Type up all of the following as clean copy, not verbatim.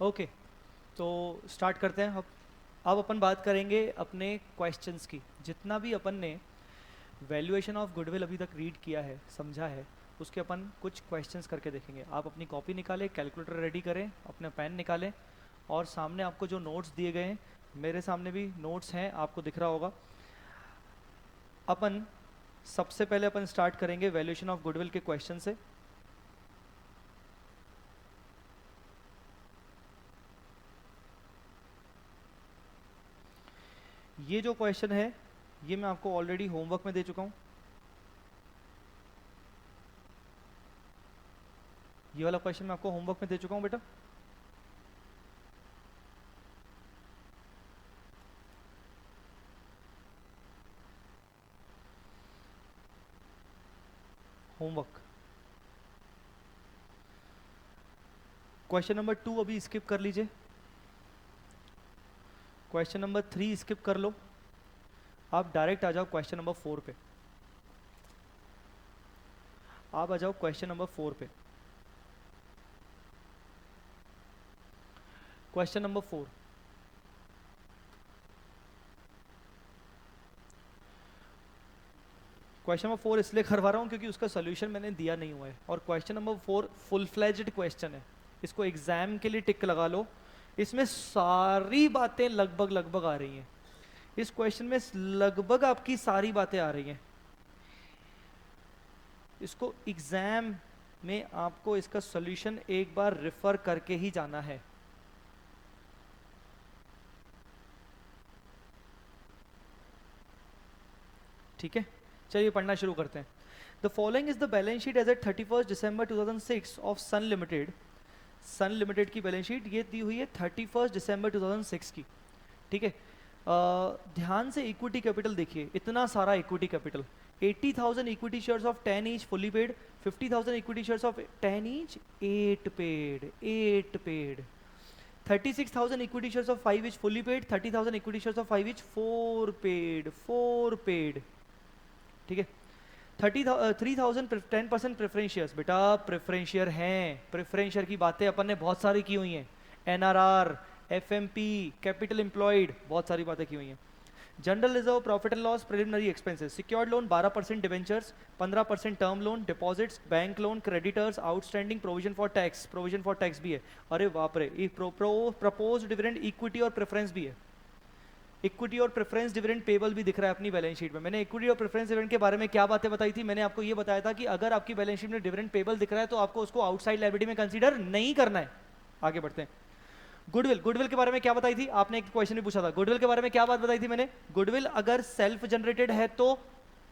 Okay, तो start करते हैं। अब अपन बात करेंगे अपने क्वेश्चंस की। जितना भी अपन ने वैल्यूएशन ऑफ गुडविल अभी तक रीड किया है, समझा है, उसके अपन कुछ क्वेश्चंस करके देखेंगे। आप अपनी कॉपी निकालें, कैलकुलेटर रेडी करें, अपना पेन निकालें, और सामने आपको जो नोट्स दिए गए हैं, मेरे सामने भी नोट्स हैं, आपको दिख रहा होगा। अपन सबसे पहले अपन स्टार्ट करेंगे वैल्यूएशन ऑफ गुडविल के क्वेश्चन से। ये जो क्वेश्चन है, ये मैं आपको ऑलरेडी होमवर्क में दे चुका हूँ। ये वाला क्वेश्चन मैं आपको होमवर्क में दे चुका हूँ बेटा। होमवर्क क्वेश्चन नंबर 2 अभी स्किप कर लीजिए। क्वेश्चन नंबर 3 स्किप कर लो। आप डायरेक्ट आ जाओ क्वेश्चन नंबर 4 पे। आप आ जाओ क्वेश्चन नंबर 4 पे। Question number 4। क्वेश्चन नंबर 4 इसलिए करवा रहा हूँ क्योंकि उसका सोल्यूशन मैंने दिया नहीं हुआ है, और question number 4 full fledged question है। इसको एग्जाम के लिए टिक लगा लो। इसमें सारी बातें लगभग लगभग आ रही हैं। इस क्वेश्चन में लगभग आपकी सारी बातें आ रही हैं। इसको एग्जाम में आपको इसका सॉल्यूशन एक बार रेफर करके ही जाना है। ठीक है, चलिए पढ़ना शुरू करते हैं। The following is the balance sheet as at 31 December 2006 of Sun Limited. Sun Limited की बैलेंस शीट ये दी हुई है 31 दिसंबर 2006 की। ठीक है, ध्यान से इक्विटी कैपिटल देखिए, इतना सारा equity capital. 80,000 equity shares of 10 each fully paid, 50,000 equity shares of 10 each 8 paid, 8 paid. 36,000 equity shares of 5 each fully paid, 30,000 equity shares of 5 each 4 paid, 4 paid। ठीक है, 3,000 10% प्रेफरेंस शेयर्स। बेटा प्रेफरेंस शेयर हैं, preference share की बातें अपन ने बहुत सारी की हुई हैं। एनआरआर, एफएमपी, कैपिटल एम्प्लॉयड, बहुत सारी बातें की हुई हैं। General reserve, profit and loss, preliminary expenses. Secured loan 12% debentures, 15% term loan, deposits, bank loan, creditors, outstanding, provision for tax, provision for tax भी है। अरे बाप रे, प्रपोज डिविडेंड, इक्विटी और प्रेफरेंस भी है। इक्विटी और प्रेफरेंस डिविडेंड पेबल भी दिख रहा है अपनी बैलेंस शीट में। मैंने इक्विटी और प्रेफरेंस डिविडेंड के बारे में क्या बातें बताई थी? मैंने आपको ये बताया था कि अगर आपकी बैलेंस शीट में डिविडेंड पेबल दिख रहा है तो आपको उसको आउटसाइड लायबिलिटी में कंसीडर नहीं करना है। आगे बढ़ते हैं। गुडविल, गुडविल के बारे में क्या बताई थी? आपने एक क्वेश्चन भी पूछा था, गुडविल के बारे में क्या बात बताई थी मैंने? गुडविल अगर सेल्फ जनरेटेड है तो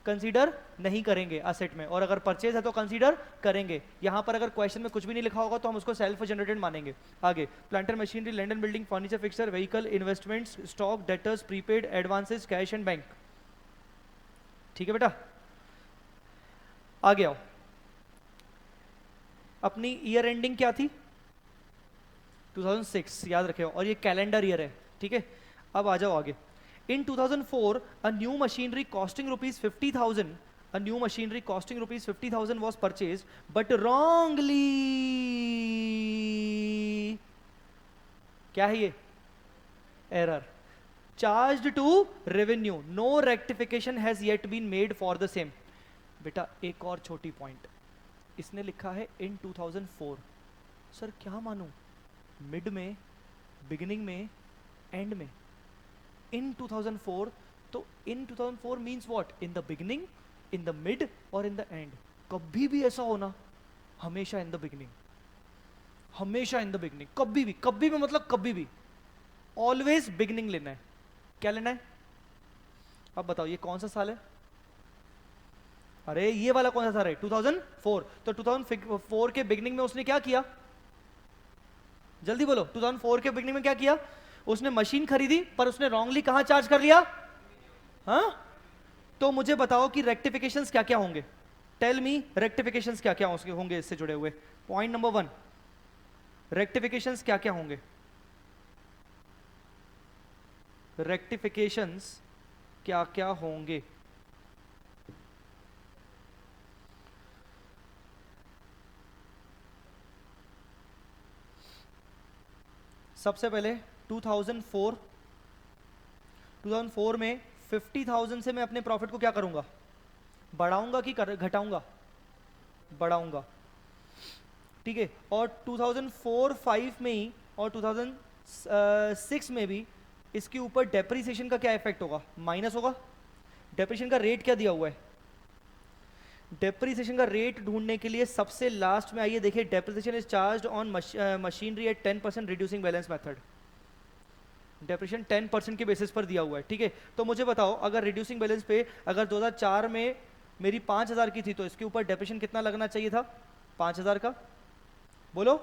कंसीडर नहीं करेंगे असेट में, और अगर परचेज है तो कंसीडर करेंगे। यहां पर अगर क्वेश्चन में कुछ भी नहीं लिखा होगा तो हम उसको सेल्फ जनरेटेड मानेंगे। आगे, planter machinery, land and building, furniture, fixer, vehicle, investments, stock, debtors, prepaid, advances, cash and bank. ठीक है बेटा, आगे आओ। अपनी ईयर एंडिंग क्या थी? 2006, याद रखे, और ये कैलेंडर ईयर है। ठीक है, अब आ जाओ आगे। In 2004, a new machinery costing rupees 50,000, a new machinery costing rupees 50,000 was purchased, but wrongly, क्या है ये? Error. Charged to revenue. No rectification has yet been made for the same. बेटा एक और छोटी पॉइंट, इसने लिखा है in 2004। सर क्या मानूं? मिड में, बिगिनिंग में, एंड में? in 2004, तो in 2004 means what? in the beginning, in the mid और in the end। कभी भी ऐसा होना, हमेशा in the beginning, हमेशा in the beginning, कभी भी मतलब कभी भी, ऑलवेज बिगिनिंग लेना है। क्या लेना है? अब बताओ ये कौन सा साल है? अरे ये वाला कौन सा साल है? 2004। तो 2004 के बिगिनिंग में उसने क्या किया? जल्दी बोलो, 2004 के बिगिनिंग में क्या किया? उसने मशीन खरीदी, पर उसने रॉन्गली कहां चार्ज कर लिया? हाँ, तो मुझे बताओ कि रेक्टिफिकेशंस क्या क्या होंगे? टेल मी रेक्टिफिकेशंस क्या क्या होंगे इससे जुड़े हुए। पॉइंट नंबर 1, रेक्टिफिकेशंस क्या क्या होंगे? रेक्टिफिकेशंस क्या क्या होंगे? सबसे पहले 2004 में 50,000 से मैं अपने प्रॉफिट को क्या करूंगा, बढ़ाऊंगा कि घटाऊंगा, बढ़ाऊंगा, ठीक है। और 2004-5 में ही और 2006 में भी इसके ऊपर डेप्रिसिएशन का क्या इफेक्ट होगा, माइनस होगा। डेप्रिसिएशन का रेट क्या दिया हुआ है, डेप्रिसिएशन का रेट ढूंढने के लिए सबसे लास्ट में आइए देखिए, depreciation is charged on machinery at 10% reducing balance method. Depreciation 10% के बेसिस पर दिया हुआ है, ठीक है। तो मुझे बताओ अगर रिड्यूसिंग बैलेंस पे अगर 2004 में मेरी 5,000 की थी तो इसके ऊपर डेप्रिसिएशन कितना लगना चाहिए था, 5,000 का, बोलो,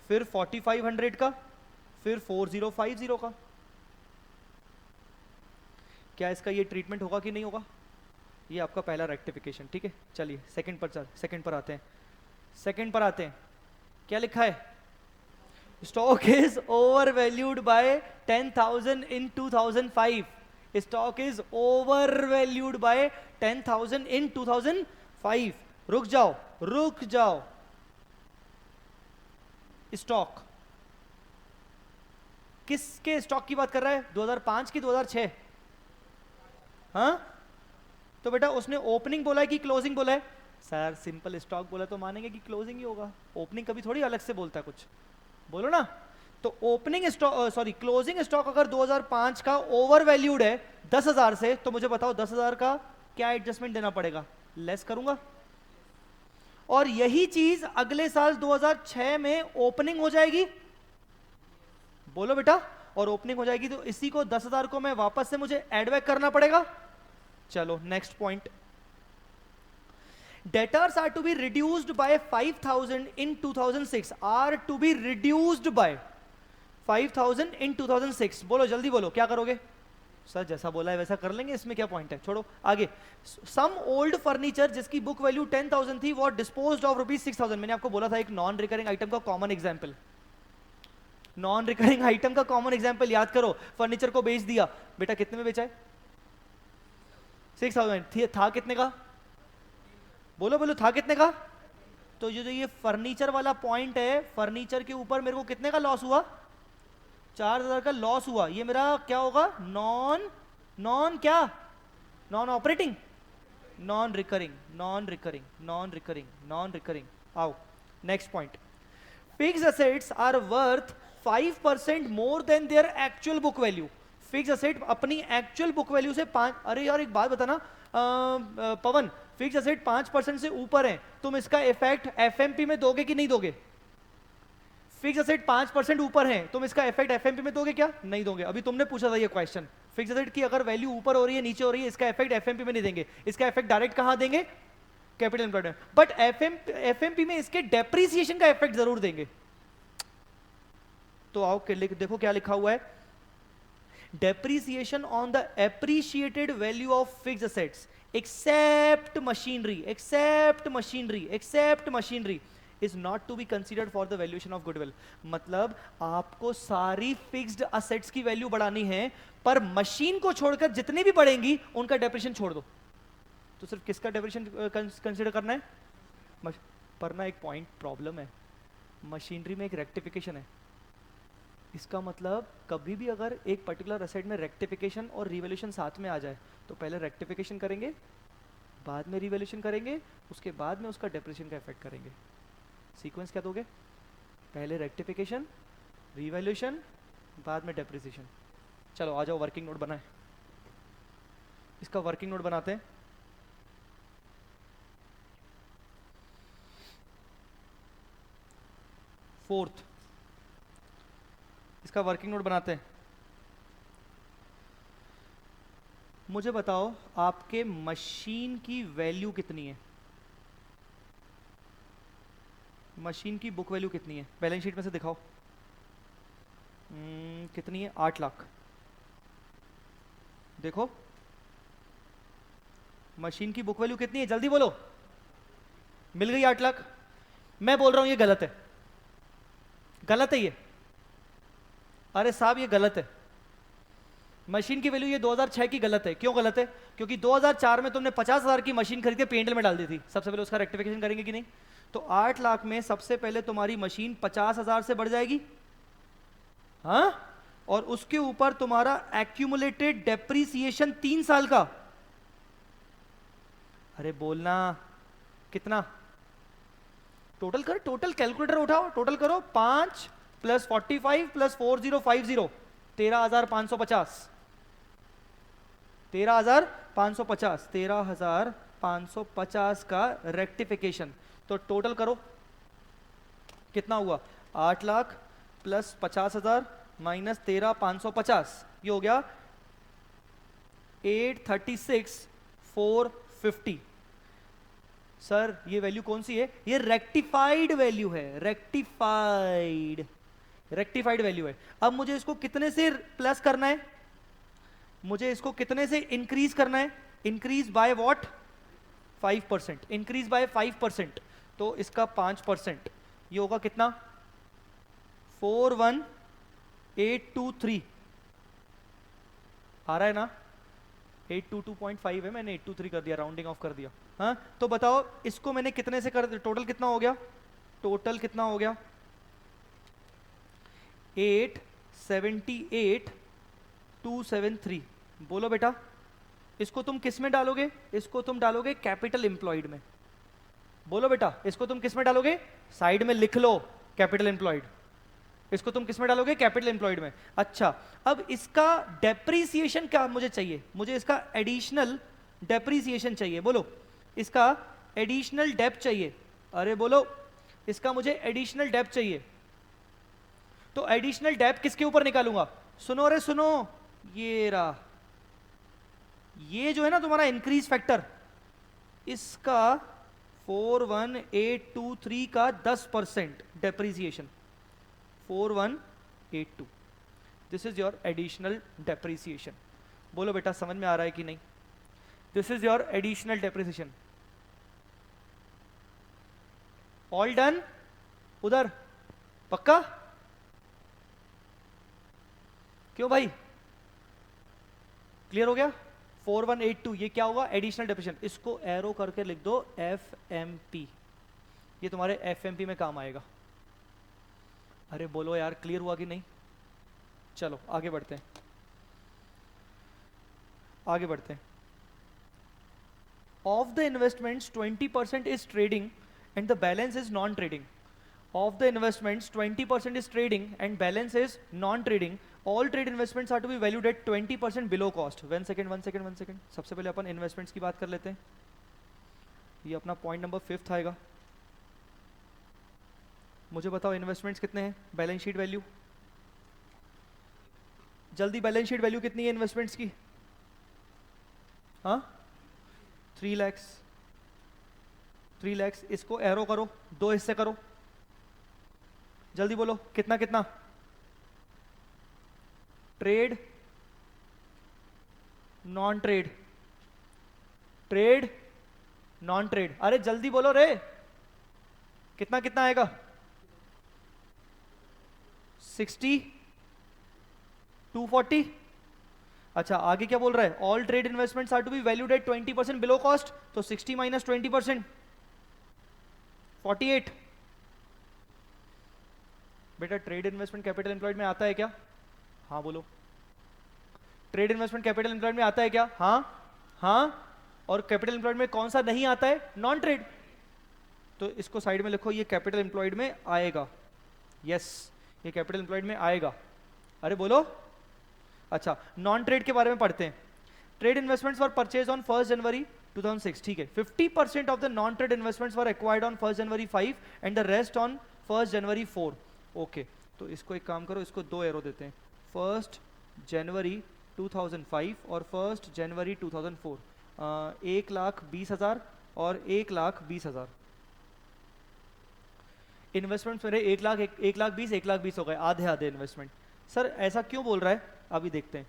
फिर 4,500 का, फिर 4,050 का। क्या इसका ये ट्रीटमेंट होगा कि नहीं होगा, ये आपका पहला रेक्टिफिकेशन, ठीक है। चलिए सेकंड पर आते हैं, सेकंड पर आते हैं। क्या लिखा है, stock is over valued bye 10,000 in 2005, stock is over valued bye 10,000 इन 2005। रुक जाओ, रुक जाओ, स्टॉक किसके स्टॉक की बात कर रहा है, 2005 की 2006, हाँ। तो बेटा उसने ओपनिंग बोला है कि क्लोजिंग बोला है, सर सिंपल स्टॉक बोला तो मानेंगे कि क्लोजिंग ही होगा, ओपनिंग कभी थोड़ी अलग से बोलता है कुछ, बोलो ना। तो opening stock sorry closing stock अगर 2005 का ओवर वैल्यूड है 10,000 से, तो मुझे बताओ 10,000 का क्या एडजस्टमेंट देना पड़ेगा, लेस करूंगा। और यही चीज अगले साल 2006 में ओपनिंग हो जाएगी, बोलो बेटा, और ओपनिंग हो जाएगी तो इसी को 10,000 को मैं वापस से मुझे एड बैक करना पड़ेगा। चलो next point, debtors are to be reduced by 5,000 in 2006, are to be reduced by 5,000 in 2006। बोलो जल्दी बोलो, क्या करोगे, सर जैसा बोला है वैसा कर लेंगे, इसमें क्या पॉइंट है, छोड़ो आगे। सम ओल्ड फर्नीचर जिसकी बुक वैल्यू 10,000 थी वो डिस्पोज्ड ऑफ ₹6,000। मैंने आपको बोला था एक नॉन रिकरिंग आइटम का common example, non recurring item का कॉमन एग्जांपल याद करो। फर्नीचर को बेच दिया, बेटा कितने में बेचा है, 6,000 था कितने का, बोलो बोलो, था कितने का। तो जो ये फर्नीचर वाला पॉइंट है, फर्नीचर के ऊपर मेरे को कितने का लॉस हुआ, 4,000 का लॉस हुआ। ये मेरा क्या होगा, नॉन क्या, non operating, non recurring, non recurring, non recurring, non recurring. आओ next point, fixed assets are worth 5% more than their actual book value. Fixed asset अपनी एक्चुअल बुक वैल्यू से 5, अरे यार एक बात बताना पवन, फिक्स्ड एसेट 5% से ऊपर है, तुम इसका इफेक्ट एफएमपी में दोगे कि नहीं दोगे। फिक्स्ड एसेट 5% ऊपर है, तुम इसका इफेक्ट एफएमपी में दोगे क्या, नहीं दोगे। अभी तुमने पूछा था ये क्वेश्चन, फिक्स्ड एसेट की अगर वैल्यू ऊपर हो रही है नीचे हो रही है, इसका इफेक्ट एफएमपी में नहीं देंगे, इसका इफेक्ट डायरेक्ट कहां देंगे, कैपिटल एम्प्लॉयड। बट एफएमपी में इसके डेप्रिसिएशन का इफेक्ट जरूर देंगे। तो आओ देखो क्या लिखा हुआ है, depreciation on the appreciated value of fixed assets except machinery, except machinery, except machinery is not to be considered for the valuation of goodwill. मतलब आपको सारी फिक्स्ड एसेट्स की वैल्यू बढ़ानी है, पर मशीन को छोड़कर जितनी भी बढ़ेंगी उनका डेप्रिसिएशन छोड़ दो। तो सिर्फ किसका डेप्रिसिएशन कंसीडर करना है, पर ना एक पॉइंट प्रॉब्लम है, मशीनरी में एक रेक्टिफिकेशन है। इसका मतलब कभी भी अगर एक पर्टिकुलर एसेट में रेक्टिफिकेशन और रिवैल्यूएशन साथ में आ जाए तो पहले रेक्टिफिकेशन करेंगे, बाद में रिवैल्यूएशन करेंगे, उसके बाद में उसका डेप्रिसिएशन का इफेक्ट करेंगे। सीक्वेंस क्या दोगे, पहले रेक्टिफिकेशन, रिवैल्यूएशन, बाद में डेप्रिसिएशन। चलो आ जाओ वर्किंग नोट बनाए, इसका वर्किंग नोट बनाते हैं। फोर्थ, इसका वर्किंग नोट बनाते हैं। मुझे बताओ आपके मशीन की वैल्यू कितनी है, मशीन की बुक वैल्यू कितनी है, बैलेंस शीट में से दिखाओ। कितनी है, 8 लाख। देखो मशीन की बुक वैल्यू कितनी है, जल्दी बोलो। मिल गई 8 लाख। मैं बोल रहा हूं ये गलत है, गलत है ये। अरे साहब ये गलत है, मशीन की वैल्यू ये 2006 की गलत है। क्यों गलत है, क्योंकि 2004 में तुमने 50,000 की मशीन खरीद के पेंडल में डाल दी थी। सबसे पहले उसका रेक्टिफिकेशन करेंगे कि नहीं। तो 8 लाख में सबसे पहले तुम्हारी मशीन 50,000 से बढ़ जाएगी, हाँ, और उसके ऊपर तुम्हारा एक्यूमुलेटेड डेप्रीसिएशन 3 साल का। अरे बोलना कितना? टोटल कर, टोटल कैलकुलेटर उठाओ, टोटल करो। 5 + 45 + 4050, 13,550। 13,550, 13,550 का रेक्टिफिकेशन। तो टोटल करो कितना हुआ? 8 लाख + 50,000 - 13,550, ये हो गया 836,450। सर ये वैल्यू कौन सी है? ये रेक्टिफाइड वैल्यू है, रेक्टिफाइड वैल्यू है। अब मुझे इसको कितने से प्लस करना है? मुझे इसको कितने से इंक्रीज करना है? Increase by what? 5%। Increase by 5%, तो इसका 5%, ये होगा कितना? 41,823 आ रहा है ना? 822.5 है, मैंने 823 कर दिया, राउंडिंग ऑफ कर दिया। हाँ, तो बताओ इसको मैंने कितने से कर दिया? टोटल कितना हो गया? टोटल कितना हो गया? 878,273। बोलो बेटा, इसको तुम किस में डालोगे? इसको तुम डालोगे कैपिटल एम्प्लॉयड में। बोलो बेटा, इसको तुम किस में डालोगे? साइड में लिख लो कैपिटल एम्प्लॉयड। इसको तुम किस में डालोगे? कैपिटल एम्प्लॉयड में। अच्छा, अब इसका डेप्रीसिएशन क्या मुझे चाहिए? मुझे इसका एडिशनल डेप्रीसिएशन चाहिए। बोलो, इसका एडिशनल डेप्थ चाहिए। अरे बोलो, इसका मुझे एडिशनल डेप्थ चाहिए। तो एडिशनल डेप्थ किसके ऊपर निकालूंगा? सुनो रे सुनो, ये रहा, ये जो है ना तुम्हारा इंक्रीज फैक्टर, इसका 41,823 का 10% depreciation, 4182, this is your additional depreciation. बोलो बेटा, समझ में आ रहा है कि नहीं? This is your additional depreciation. All done? उधर पक्का? क्यों भाई, क्लियर हो गया? 4182, ये क्या होगा? Additional depreciation. इसको एरो करके लिख दो FMP, ये तुम्हारे FMP में काम आएगा। अरे बोलो यार, क्लियर हुआ कि नहीं? चलो आगे बढ़ते हैं, आगे बढ़ते हैं। Of the investments 20% is trading and the balance is non trading. Of the investments 20% is trading and balance is non trading. All trade investments are to be valued at 20% below cost. One second. सबसे पहले अपन investments की बात कर लेते हैं। ये अपना point number 5 आएगा। मुझे बताओ इन्वेस्टमेंट्स कितने हैं? बैलेंस शीट वैल्यू जल्दी, बैलेंस शीट वैल्यू कितनी है इन्वेस्टमेंट्स की? हाँ, 3 लाख। 3 लाख, इसको एरो करो, 2 हिस्से करो, जल्दी बोलो कितना कितना? Trade, non trade, trade, non trade. अरे जल्दी बोलो रे, कितना कितना आएगा? 60, 240। अच्छा, आगे क्या बोल रहा है? All trade investments are to be valued at 20% below cost, तो 60 - 20%, 48। बेटा ट्रेड इन्वेस्टमेंट कैपिटल एम्प्लॉयड में आता है क्या? हाँ बोलो, ट्रेड इन्वेस्टमेंट कैपिटल एम्प्लॉयड में आता है क्या? हाँ। और कैपिटल एम्प्लॉयड में कौन सा नहीं आता है? Non trade. तो इसको साइड में लिखो, ये कैपिटल एम्प्लॉयड में आएगा। यस, ये कैपिटल एम्प्लॉयड में आएगा। अरे बोलो। अच्छा, नॉन ट्रेड के बारे में पढ़ते हैं। Trade investments were purchase on 1 जनवरी 2006, ठीक है। 50% of the non trade investments were acquired on 1 January 5 and the rest on 1 January 4। Okay, तो इसको एक काम करो, इसको 2 एरो देते हैं, 1 जनवरी 2005 और 1 जनवरी 2004। 1,20,000 और 1,20,000। इन्वेस्टमेंट्स मेरे 1,20,000 हो गए, आधे आधे इन्वेस्टमेंट। सर ऐसा क्यों बोल रहा है? अभी देखते हैं।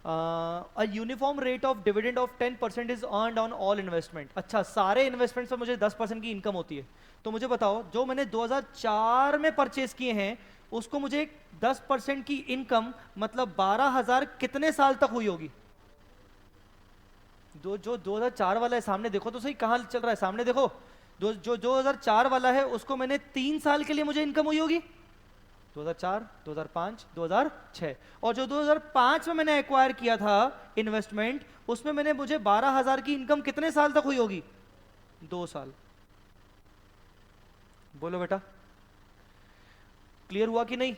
A uniform rate of dividend of 10% is earned on all investment. अच्छा, सारे इन्वेस्टमेंट्स पर मुझे 10% की इनकम होती है। तो मुझे बताओ, जो मैंने 2004 में परचेज किए हैं उसको मुझे 10% की इनकम, मतलब 12,000 कितने साल तक हुई होगी? जो 2004 वाला है, सामने देखो तो सही, कहाँ चल रहा है, सामने देखो। जो 2004 वाला है उसको मैंने 3 साल के लिए मुझे इनकम हुई होगी। 2004, 2005, 2006। और जो 2005 में मैंने एक्वायर किया था इन्वेस्टमेंट, उसमें मैंने मुझे 12,000 की इनकम कितने साल तक हुई होगी? 2 साल। बोलो बेटा, क्लियर हुआ कि नहीं?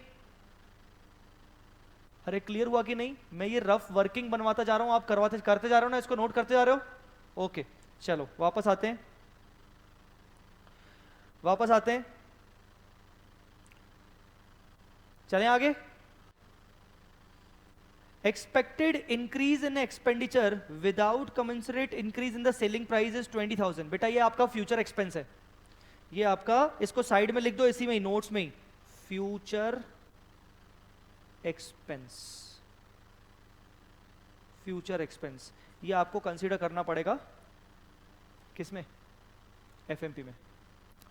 अरे क्लियर हुआ कि नहीं? मैं ये रफ वर्किंग बनवाता जा रहा हूं, आप करते जा रहे हो ना, इसको नोट करते जा रहे हो? ओके, चलो वापस आते हैं, वापस आते हैं, चलें आगे। Expected increase in expenditure without commensurate increase in the selling price is 20,000। बेटा ये आपका फ्यूचर एक्सपेंस है, ये आपका, इसको साइड में लिख दो इसी में ही, नोट्स में ही, फ्यूचर एक्सपेंस, फ्यूचर एक्सपेंस। ये आपको कंसीडर करना पड़ेगा किसमें? एफएमपी में।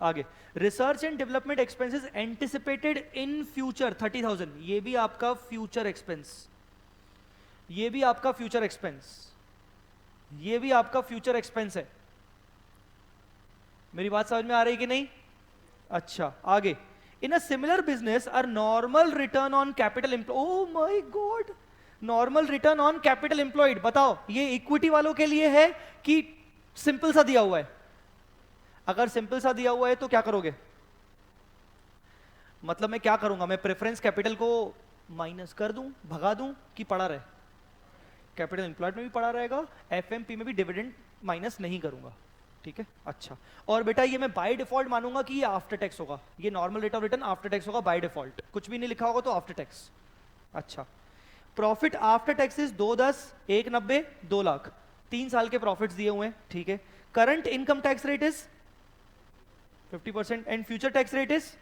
आगे, research and development expenses anticipated in future 30,000, ये भी आपका फ्यूचर एक्सपेंस, ये भी आपका फ्यूचर एक्सपेंस, ये भी आपका फ्यूचर एक्सपेंस है। मेरी बात समझ में आ रही कि नहीं? अच्छा आगे, in a similar business are normal return on capital employed, oh my God, normal return on capital employed, बताओ ये इक्विटी वालों के लिए है कि सिंपल सा दिया हुआ है? अगर सिंपल सा दिया हुआ है तो क्या करोगे? मतलब मैं क्या करूंगा, मैं प्रेफरेंस कैपिटल को माइनस कर दूं, भगा दूं, कि पड़ा रहे? कैपिटल एम्प्लॉयड में भी पड़ा रहेगा, एफएमपी में भी डिविडेंड माइनस नहीं करूंगा, ठीक है। अच्छा, और बेटा ये मैं बाय डिफॉल्ट मानूंगा कि ये आफ्टर टैक्स होगा, ये normal rate of return after tax होगा बाय डिफॉल्ट, कुछ भी नहीं लिखा होगा तो आफ्टर टैक्स। अच्छा, profit after tax is 210, 190, 2 lakh, 3 साल के प्रॉफिट्स दिए हुए हैं, ठीक है। Current income tax rate is 50% and future tax rate is,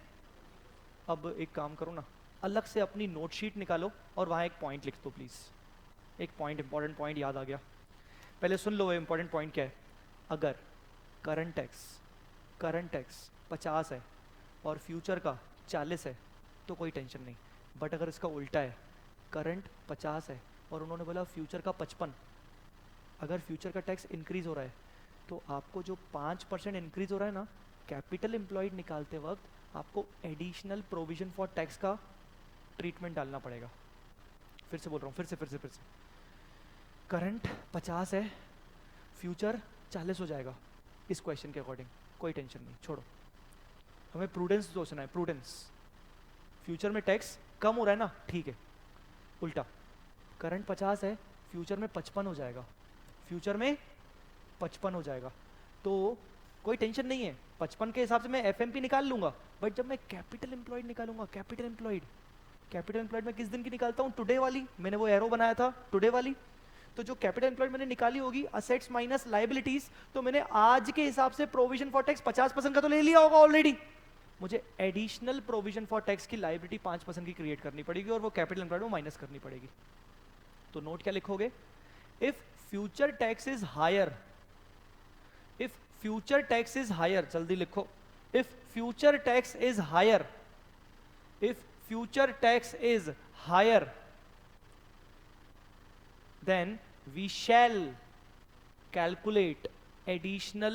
अब एक काम करो ना, अलग से अपनी नोट शीट निकालो और वहां एक पॉइंट लिख दो प्लीज, एक पॉइंट, इंपॉर्टेंट पॉइंट याद आ गया, पहले सुन लो इंपॉर्टेंट पॉइंट क्या है। अगर करंट टैक्स 50 है और फ्यूचर का 40 है तो कोई टेंशन नहीं, बट अगर इसका उल्टा है, करंट 50 है और उन्होंने बोला फ्यूचर का 55, अगर फ्यूचर का टैक्स इंक्रीज हो रहा है तो आपको जो 5% इंक्रीज हो रहा है ना, कैपिटल एम्प्लॉयड निकालते वक्त आपको एडिशनल प्रोविजन फॉर टैक्स का ट्रीटमेंट डालना पड़ेगा। फिर से बोल रहा हूँ, फिर से करंट 50 है, फ्यूचर 40 हो जाएगा इस क्वेश्चन के अकॉर्डिंग, कोई टेंशन नहीं, छोड़ो, हमें प्रूडेंस सोचना है, प्रूडेंस। फ्यूचर में टैक्स कम हो रहा है ना, ठीक है, उल्टा करंट 50 है, फ्यूचर में 55 हो जाएगा, फ्यूचर में 55 हो जाएगा, तो कोई टेंशन नहीं है, 55 के हिसाब से मैं एफएमपी निकाल लूंगा। बट जब मैं कैपिटल एम्प्लॉयड निकालूंगा, कैपिटल एम्प्लॉयड में किस दिन की निकालता हूँ? टुडे वाली, मैंने वो एरो बनाया था टुडे वाली, तो जो कैपिटल एम्प्लॉयड मैंने निकाली होगी असेट्स माइनस लायबिलिटीज, तो मैंने आज के हिसाब से प्रोविजन फॉर टैक्स 50% का तो ले लिया होगा ऑलरेडी, मुझे एडिशनल प्रोविजन फॉर टैक्स की लायबिलिटी 5% की क्रिएट करनी पड़ेगी और वो कैपिटल एम्प्लॉयड में माइनस करनी पड़ेगी। तो नोट क्या लिखोगे? If future tax is higher, if future tax is higher, जल्दी लिखो, if future tax is higher, if future tax is higher, then we shall calculate additional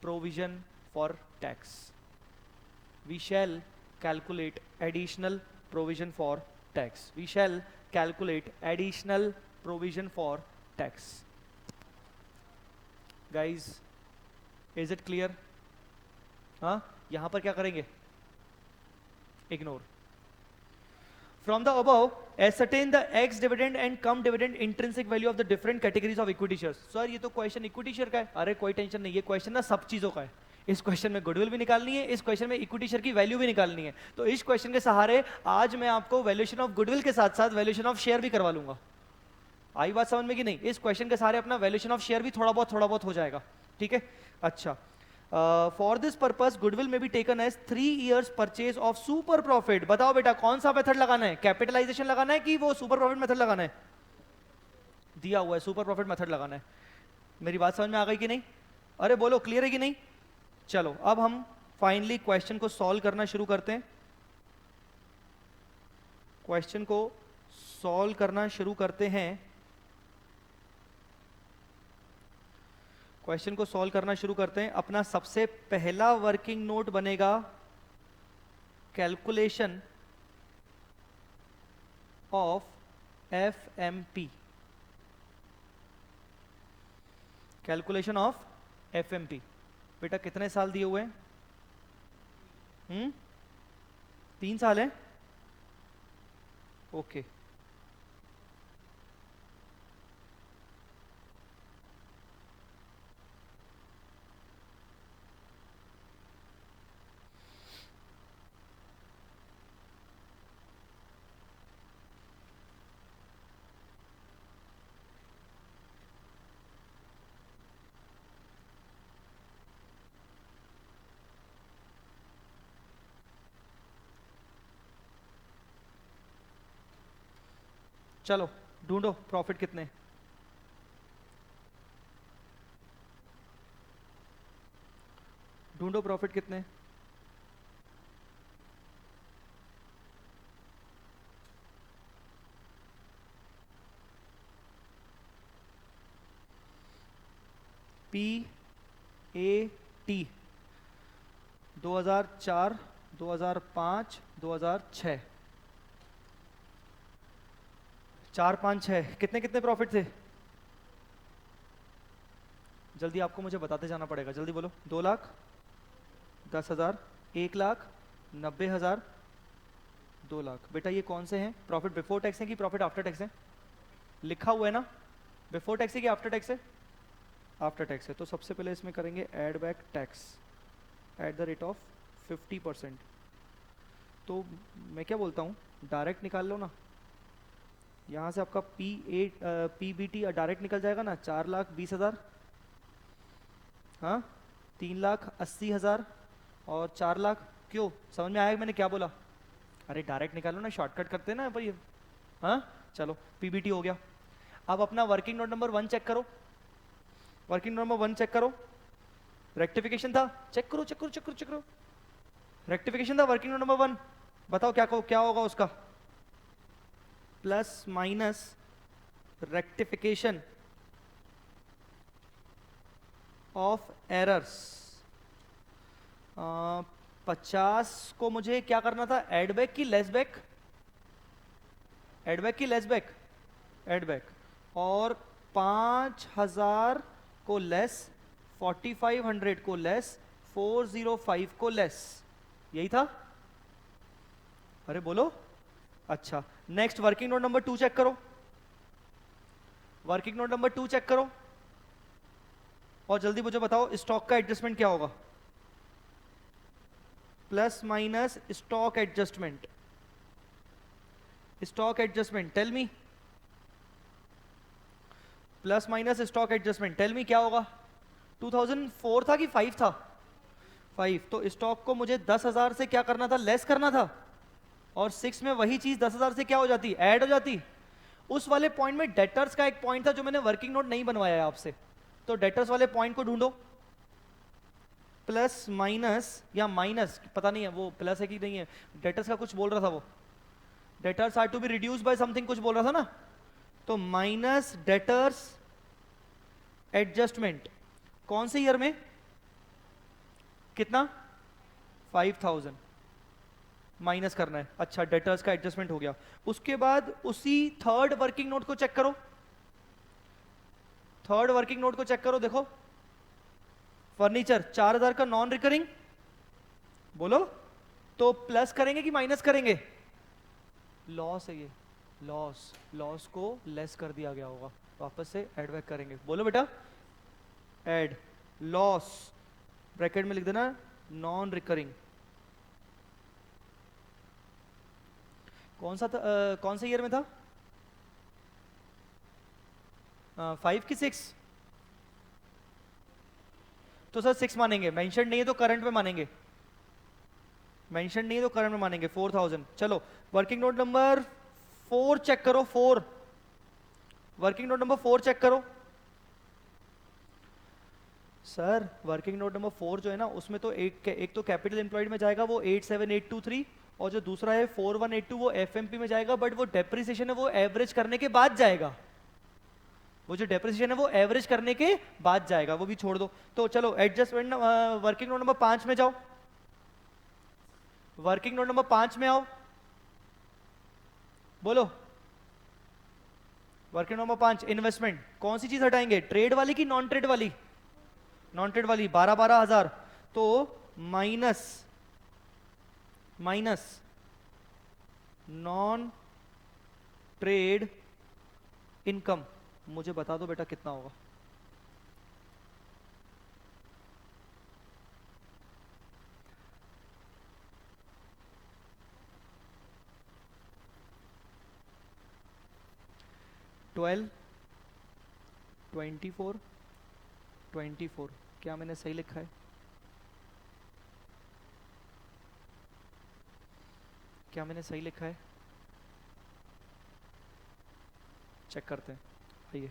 provision for tax. We shall calculate additional provision for tax. We shall calculate additional provision for tax. Guys, is it clear? हाँ, यहां पर क्या करेंगे? Ignore. From the above, ascertain the ex dividend and cum dividend intrinsic value of the different categories of equity shares. Sir ये तो question equity share का है। अरे कोई टेंशन नहीं, ये क्वेश्चन ना सब चीजों का है। इस क्वेश्चन में गुडविल भी निकालनी है, इस क्वेश्चन में इक्विटी शेयर की वैल्यू भी निकालनी है, तो इस क्वेश्चन के सहारे आज मैं आपको वैल्यूएशन ऑफ गुडविल के साथ साथ वैल्यूएशन ऑफ शेयर भी करवा लूंगा। आई बात समझ में कि नहीं? इस क्वेश्चन के सहारे अपना वैल्यूएशन ऑफ शेयर भी थोड़ा बहुत हो जाएगा, ठीक है। अच्छा, फॉर दिस पर्पस गुडविल में be taken as 3 years purchase of super profit. बताओ बेटा कौन सा मेथड लगाना है? कैपिटलाइजेशन लगाना है कि वो सुपर प्रॉफिट मेथड लगाना है? दिया हुआ है सुपर प्रॉफिट मेथड लगाना है। मेरी बात समझ में आ गई कि नहीं? अरे बोलो क्लियर है कि नहीं? चलो अब हम फाइनली क्वेश्चन को सॉल्व करना शुरू करते हैं, क्वेश्चन को सॉल्व करना शुरू करते हैं, क्वेश्चन को सॉल्व करना शुरू करते हैं। अपना सबसे पहला वर्किंग नोट बनेगा calculation of FMP, calculation of FMP. बेटा कितने साल दिए हुए हैं? 3 साल है। ओके चलो ढूंढो प्रॉफिट कितने। ढूंढो प्रॉफिट कितने। पी ए टी 2004, 2005, 2006, 4, 5, 6 कितने कितने प्रॉफिट थे? जल्दी आपको मुझे बताते जाना पड़ेगा, जल्दी बोलो। 2,10,000, 1,90,000, 2,00,000। बेटा ये कौन से हैं? प्रॉफिट बिफोर टैक्स है कि प्रॉफिट आफ्टर टैक्स है? लिखा हुआ है ना, बिफोर टैक्स है कि आफ्टर टैक्स है? आफ्टर टैक्स है। तो सबसे पहले इसमें करेंगे add back tax at the rate of 50%। तो मैं क्या बोलता हूँ, डायरेक्ट निकाल लो ना। यहाँ से आपका पीबीटी डायरेक्ट निकल जाएगा ना, 4,20,000, हाँ 3,80,000 और 4,00,000। क्यों, समझ में आया मैंने क्या बोला? अरे डायरेक्ट निकालो ना, शॉर्टकट करते हैं ना भाई। हाँ चलो पीबीटी हो गया। अब अपना वर्किंग नोट नंबर 1 चेक करो। वर्किंग नोट नंबर 1 चेक करो। रेक्टिफिकेशन था, चेक करो चेक करो चेक करो चेक करो। रेक्टिफिकेशन था वर्किंग नोट नंबर 1। बताओ क्या होगा उसका? Plus minus rectification of errors. 50 को मुझे क्या करना था, एड बैक की लेस बैक? एड बैक की लेस बैक? Add back. और 5,000 को लेस, 4,500 को लेस, 405 को लेस, यही था? अरे बोलो। अच्छा next working note number 2 check करो। वर्किंग नोट नंबर 2 चेक करो और जल्दी मुझे बताओ स्टॉक का एडजस्टमेंट क्या होगा? Plus minus stock adjustment. Stock adjustment tell me, plus minus stock adjustment tell me क्या होगा? 2004 था कि 5 था? 5। तो स्टॉक को मुझे 10,000 से क्या करना था, लेस करना था। और 6 में वही चीज 10,000 से क्या हो जाती, ऐड हो जाती। उस वाले पॉइंट में डेटर्स का एक पॉइंट था जो मैंने वर्किंग नोट नहीं बनवाया है आपसे। तो डेटर्स वाले पॉइंट को ढूंढो। प्लस माइनस या माइनस पता नहीं है वो प्लस है कि नहीं है। डेटर्स का कुछ बोल रहा था वो, debtors are to be reduce by something कुछ बोल रहा था ना। तो माइनस डेटर्स एडजस्टमेंट कौन से ईयर में, कितना? 5,000 माइनस करना है। अच्छा डेटर्स का एडजस्टमेंट हो गया। उसके बाद उसी थर्ड वर्किंग नोट को चेक करो। थर्ड वर्किंग नोट को चेक करो, देखो फर्नीचर 4,000 का नॉन रिकरिंग, बोलो तो प्लस करेंगे कि माइनस करेंगे? लॉस है ये, लॉस। लॉस को लेस कर दिया गया होगा, वापस से एड बैक करेंगे। बोलो बेटा, एड लॉस, ब्रैकेट में लिख देना नॉन रिकरिंग। कौन सा था, कौन से ईयर में था? 5 की 6? तो सर 6 मानेंगे, मेंशन नहीं है तो करंट में मानेंगे। मेंशन नहीं है तो करंट में मानेंगे। 4,000। चलो वर्किंग नोट नंबर 4 चेक करो। 4 वर्किंग नोट नंबर 4 चेक करो। सर वर्किंग नोट नंबर 4 जो है ना उसमें तो एक तो कैपिटल एम्प्लॉयड में जाएगा वो 87,823, और जो दूसरा है 4182 वो एफएमपी में जाएगा। बट वो डेप्रिसिएशन है वो एवरेज करने के बाद जाएगा। वो जो डेप्रिसिएशन है वो एवरेज करने के बाद जाएगा, वो भी छोड़ दो। तो चलो एडजस्टमेंट वर्किंग नोट नंबर 5 में जाओ। वर्किंग नोट नंबर 5 में आओ, बोलो। वर्किंग नंबर 5 इन्वेस्टमेंट, कौन सी चीज हटाएंगे, ट्रेड वाली की नॉन ट्रेड वाली? नॉन ट्रेड वाली, 12,000 तो minus minus non trade income, मुझे बता दो बेटा कितना होगा? ट्वेल्व 24 24, क्या मैंने सही लिखा है? क्या मैंने सही लिखा है? चेक करते हैं, आइए।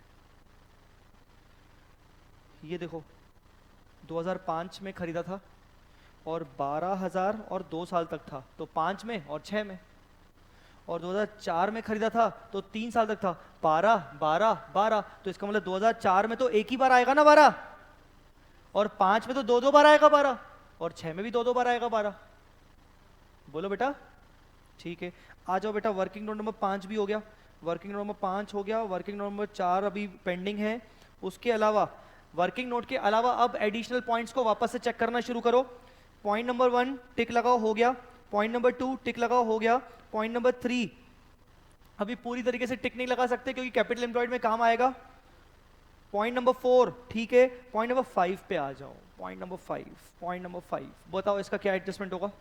ये देखो 2005 में खरीदा था और 12,000 और 2 साल तक था, तो 5 में और 6 में। और 2004 में खरीदा था तो 3 साल तक था, 12 12 12, तो इसका मतलब 2004 में तो एक ही बार आएगा ना 12, और 5 में तो 2 2 बार आएगा 12, और 6 में भी 2 2 बार आएगा 12। बोलो बेटा, ठीक है। आ जाओ बेटा, वर्किंग नोट नंबर 5 भी हो गया, वर्किंग नोट नंबर 5 हो गया, वर्किंग नोट नंबर 4 अभी पेंडिंग है। उसके अलावा वर्किंग नोट के अलावा अब एडिशनल पॉइंट्स को वापस से चेक करना शुरू करो। पॉइंट नंबर 1 टिक लगाओ, हो गया। पॉइंट नंबर 2 टिक लगाओ, हो गया। पॉइंट नंबर 3 अभी पूरी तरीके से टिक नहीं लगा सकते क्योंकि कैपिटल एम्प्लॉयड में काम आएगा। पॉइंट नंबर 4 ठीक है। पॉइंट नंबर 5 पे आ जाओ, पॉइंट नंबर 5, पॉइंट नंबर 5 बताओ इसका क्या एडजस्टमेंट होगा?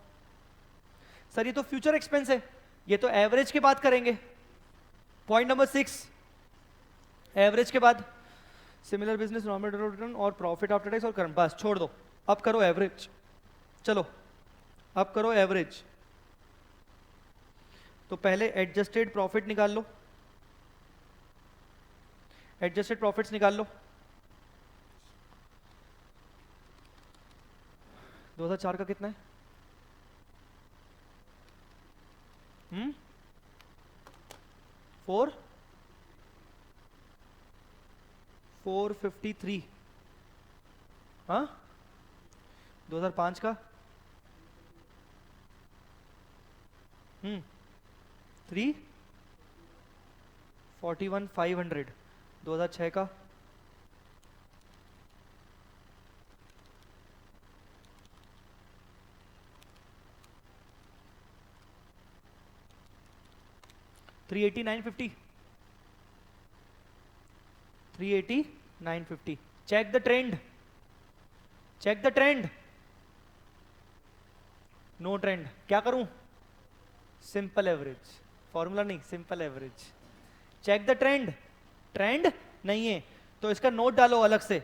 सर ये तो फ्यूचर एक्सपेंस है, ये तो एवरेज के बाद करेंगे। पॉइंट नंबर 6 एवरेज के बाद सिमिलर बिजनेस नॉर्मल रिटर्न और प्रॉफिट आफ्टर टैक्स और करंट, बस छोड़ दो, अब करो एवरेज। चलो अब करो एवरेज। तो पहले एडजस्टेड प्रॉफिट निकाल लो, एडजस्टेड प्रॉफिट्स निकाल लो। 2004 का कितना है? 453। हाँ 2005 का 341,500। 2006 का 380,950। 380,950। Check the trend, check the trend. No trend, क्या करूं? सिंपल एवरेज, फॉर्मूला नहीं, simple average. Check the trend, trend नहीं है तो इसका नोट डालो अलग से,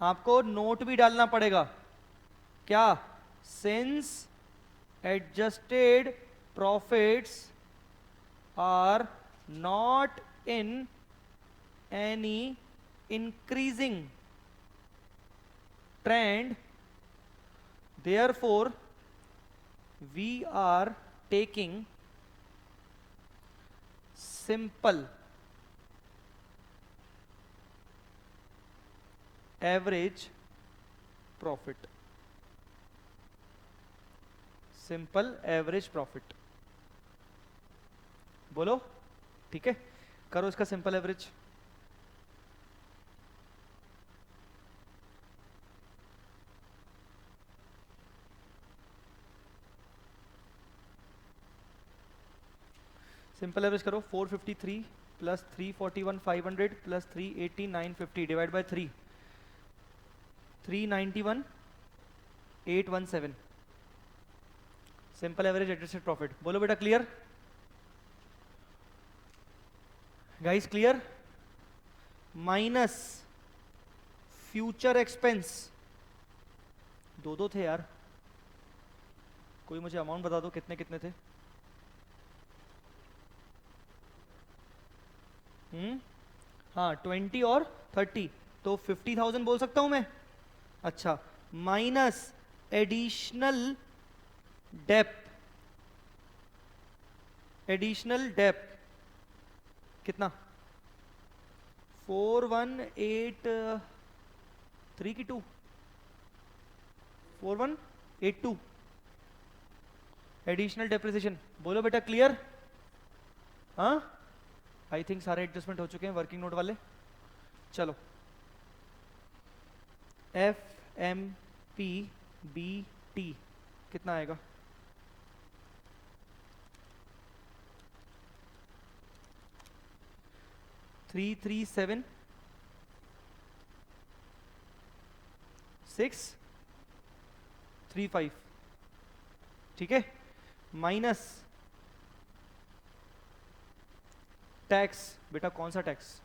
आपको नोट भी डालना पड़ेगा। क्या? Since adjusted profits are not in any increasing trend, therefore we are taking simple average profit, simple average profit. बोलो ठीक है, करो इसका सिंपल एवरेज। सिंपल एवरेज करो, 453 plus 341,500 plus 380,950 divide by 3, 391,817 simple average adjusted profit. बोलो बेटा clear? Guys clear? Minus future expense, दो दो थे यार, कोई मुझे अमाउंट बता दो कितने कितने थे? हाँ 20 और 30, तो 50,000 बोल सकता हूं मैं। अच्छा, minus additional dep, additional dep कितना? 4183 की 2, 4182, एडिशनल डेप्रिसिएशन बोलो बेटा, क्लियर? हाँ, आई थिंक सारे एडजस्टमेंट हो चुके हैं वर्किंग नोट वाले। चलो, F M P B T कितना आएगा? Three three seven six three five, ठीक है, माइनस टैक्स। बेटा कौन सा टैक्स?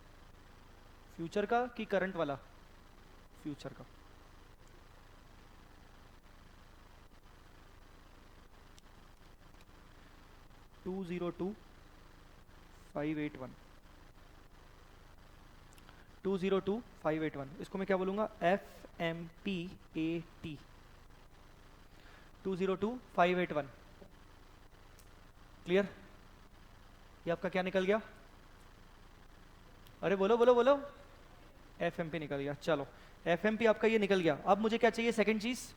फ्यूचर का कि करंट वाला? फ्यूचर का। टू जीरो टू 581, 202,581, इसको मैं क्या बोलूंगा? F M P A T 202,581। Clear? ये आपका क्या निकल गया? अरे बोलो बोलो बोलो, एफ एम पी निकल गया। चलो, एफ एम पी आपका ये निकल गया। अब मुझे क्या चाहिए? सेकंड चीज।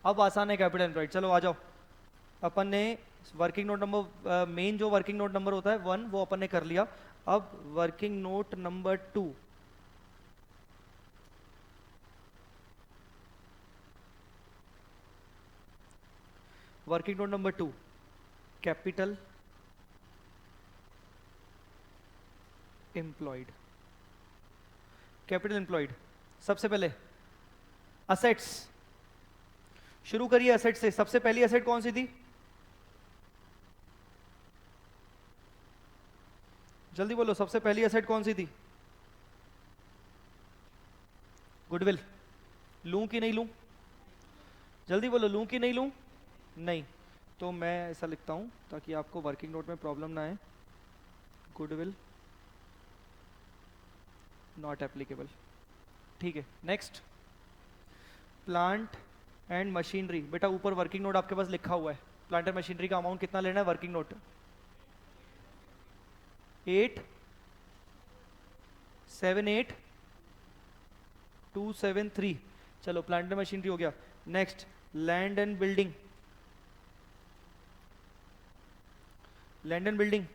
अब आसान है कैपिटल एम्प्लॉयड। चलो आ जाओ, अपन ने वर्किंग नोट नंबर, मेन जो वर्किंग नोट नंबर होता है 1, वो अपन ने कर लिया। अब working note number 2, working note number 2, capital employed. Capital employed, सबसे पहले असेट्स। शुरू करिए असेट से। सबसे पहली असेट कौन सी थी? जल्दी बोलो, सबसे पहली असेट कौन सी थी? गुडविल। लूं कि नहीं लूं? जल्दी बोलो, लूं कि नहीं लूं? नहीं, तो मैं ऐसा लिखता हूं ताकि आपको वर्किंग नोट में प्रॉब्लम ना आए। Goodwill not applicable. ठीक है, नेक्स्ट, प्लांट एंड मशीनरी। बेटा ऊपर वर्किंग नोट आपके पास लिखा हुआ है, प्लांट एंड मशीनरी का अमाउंट कितना लेना है? Working note 878,273। चलो, प्लांट एंड मशीनरी हो गया। Next, land and building. Land and building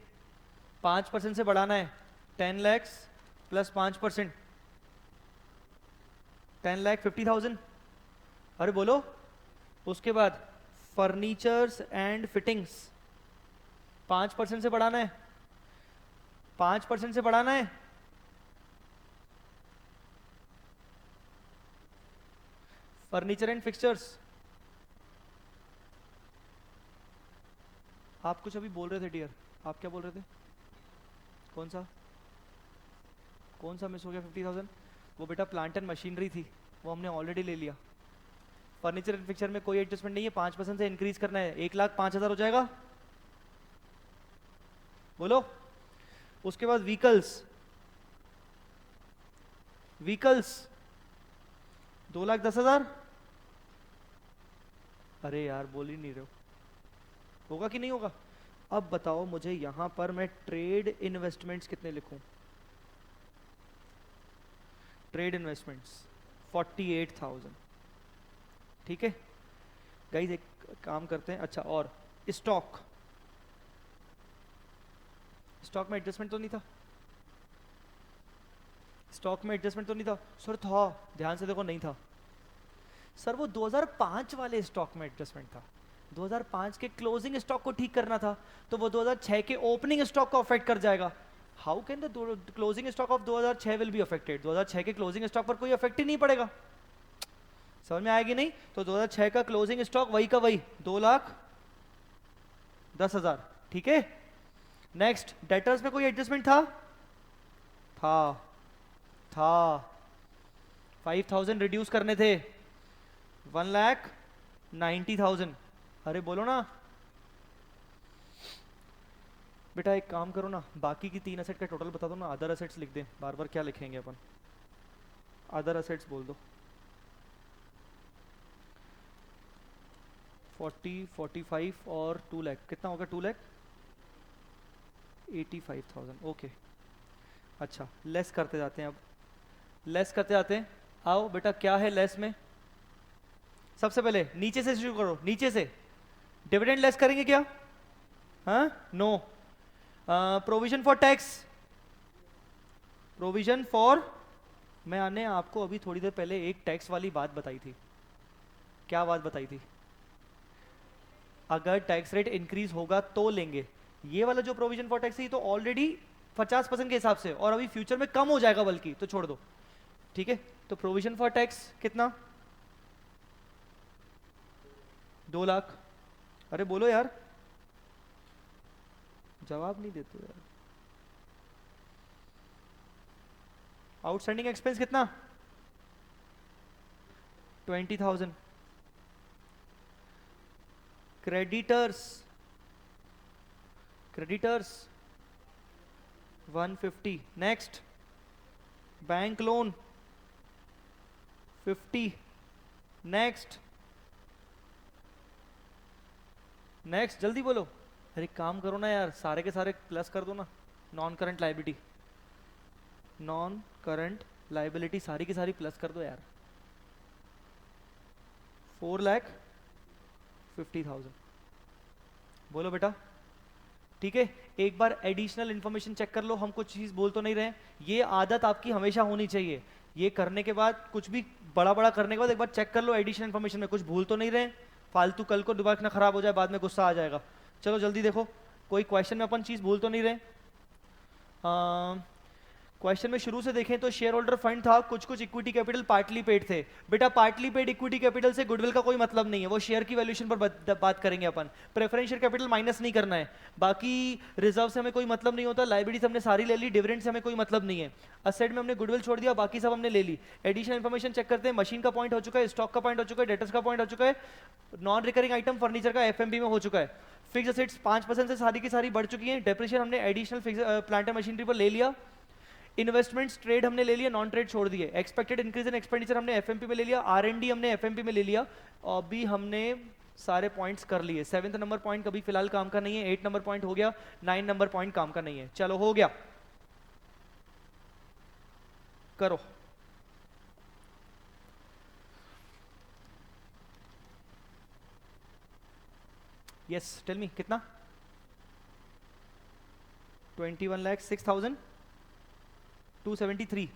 5% से बढ़ाना है। 10 lakhs प्लस 5%, 10,50,000। अरे बोलो। उसके बाद फर्नीचर्स एंड फिटिंग्स 5% से बढ़ाना है। 5% से बढ़ाना है। फर्नीचर एंड फिक्सचर्स, आप कुछ अभी बोल रहे थे डियर, आप क्या बोल रहे थे? कौन सा मिस हो गया? 50,000? वो बेटा प्लांट एंड मशीनरी थी, वो हमने ऑलरेडी ले लिया। फर्नीचर एंड फिक्सचर में कोई एडजस्टमेंट नहीं है, 5% से इंक्रीज करना है। 1,05,000 हो जाएगा। बोलो। उसके बाद व्हीकल्स, 2,10,000। अरे यार बोल ही नहीं रहे हो, होगा कि नहीं होगा? अब बताओ मुझे, यहां पर मैं ट्रेड इन्वेस्टमेंट्स कितने लिखूं? Trade investments 48,000। ठीक है गाइज, एक काम करते हैं। अच्छा, और स्टॉक में एडजस्टमेंट तो नहीं था? स्टॉक में एडजस्टमेंट तो नहीं था? सर था, ध्यान से देखो, नहीं था सर। वो 2005 वाले स्टॉक में एडजस्टमेंट था। 2005 के क्लोजिंग स्टॉक को ठीक करना था, तो वो 2006 के ओपनिंग स्टॉक को अफेक्ट कर जाएगा। How can the closing stock of 2006 will be affected? 2006 के क्लोजिंग स्टॉक पर कोई अफेक्ट ही नहीं पड़ेगा। समझ में आएगी नहीं? तो 2006 का क्लोजिंग स्टॉक वही का वही, 2,10,000। ठीक है, नेक्स्ट, डेटर्स में कोई एडजस्टमेंट था? था 5,000 रिड्यूस करने थे, 1,90,000। अरे बोलो ना बेटा, एक काम करो ना, बाकी की 3 असेट का टोटल बता दो ना। अदर असेट्स लिख दें, बार बार क्या लिखेंगे अपन? अदर असेट्स बोल दो। 40, 45 और 2 लाख, कितना होगा? 2,85,000। ओके, अच्छा, लेस करते जाते हैं। अब लेस करते जाते हैं। आओ बेटा, क्या है लेस में? सबसे पहले नीचे से शुरू करो, नीचे से। डिविडेंड लेस करेंगे क्या? हाँ, no. Provision for tax, provision for, मैंने आपको अभी थोड़ी देर पहले एक टैक्स वाली बात बताई थी। क्या बात बताई थी? अगर टैक्स रेट इंक्रीज होगा तो लेंगे। ये वाला जो प्रोविजन फॉर टैक्स है तो ऑलरेडी 50% के हिसाब से, और अभी फ्यूचर में कम हो जाएगा बल्कि, तो छोड़ दो। ठीक है, तो प्रोविजन फॉर टैक्स कितना? 2 लाख। अरे बोलो यार, जवाब नहीं देते यार। आउटस्टैंडिंग एक्सपेंस कितना? 20,000। Creditors, creditors 150। Next, bank loan 50। Next, next जल्दी बोलो। अरे काम करो ना यार, सारे के सारे प्लस कर दो ना। Non current liability, non current liability सारी की सारी प्लस कर दो यार। 4,50,000। बोलो बेटा। ठीक है, एक बार एडिशनल इंफॉर्मेशन चेक कर लो, हम कुछ चीज बोल तो नहीं रहे। ये आदत आपकी हमेशा होनी चाहिए। ये करने के बाद, कुछ भी बड़ा बड़ा करने के बाद एक बार चेक कर लो एडिशनल इंफॉर्मेशन में कुछ भूल तो नहीं रहे। फालतू कल को दिमाग ना खराब हो जाए, बाद में गुस्सा आ जाएगा। चलो जल्दी देखो, कोई क्वेश्चन में अपन चीज भूल तो नहीं रहे। क्वेश्चन में शुरू से देखें तो शेयर होल्डर फंड था, कुछ कुछ इक्विटी कैपिटल पार्टली पेड थे। बेटा पार्टली पेड इक्विटी कैपिटल से गुडविल का कोई मतलब नहीं है, वो शेयर की वैल्यूएशन पर बात करेंगे अपन। प्रेफरेंशियल कैपिटल माइनस नहीं करना है। बाकी रिजर्व से हमें कोई मतलब नहीं होता, लाइबिलिटीज हमने सारी ले ली, डिविडेंड से हमें कोई मतलब नहीं है। असेट में हमने गुडविल छोड़ दिया, बाकी सब हमने ले ली। एडिशनल इन्फॉर्मेशन चेक करते हैं, मशीन का पॉइंट हो चुका है, स्टॉक का पॉइंट हो चुका है, डेटर्स का पॉइंट हो चुका है, नॉन रिकरिंग आइटम फर्नीचर का एफएमबी में हो चुका है। फिक्स असेट्स 5% से सारी की सारी बढ़ चुकी है। डेप्रिसिएशन हमने एडिशनल प्लांट एंड मशीनरी पर ले लिया। इन्वेस्टमेंट्स ट्रेड हमने ले लिया, नॉन ट्रेड छोड़ दिए। एक्सपेक्टेड इंक्रीज इन एक्सपेंडिचर हमने एफएमपी में ले लिया, आरएनडी हमने एफएमपी में ले लिया। और अभी हमने सारे पॉइंट्स कर लिए। 7th नंबर पॉइंट कभी फिलहाल काम का नहीं है, 8 नंबर पॉइंट हो गया, 9 नंबर पॉइंट काम का नहीं है। चलो हो गया, करो। यस टेल मी कितना? 21,06,273।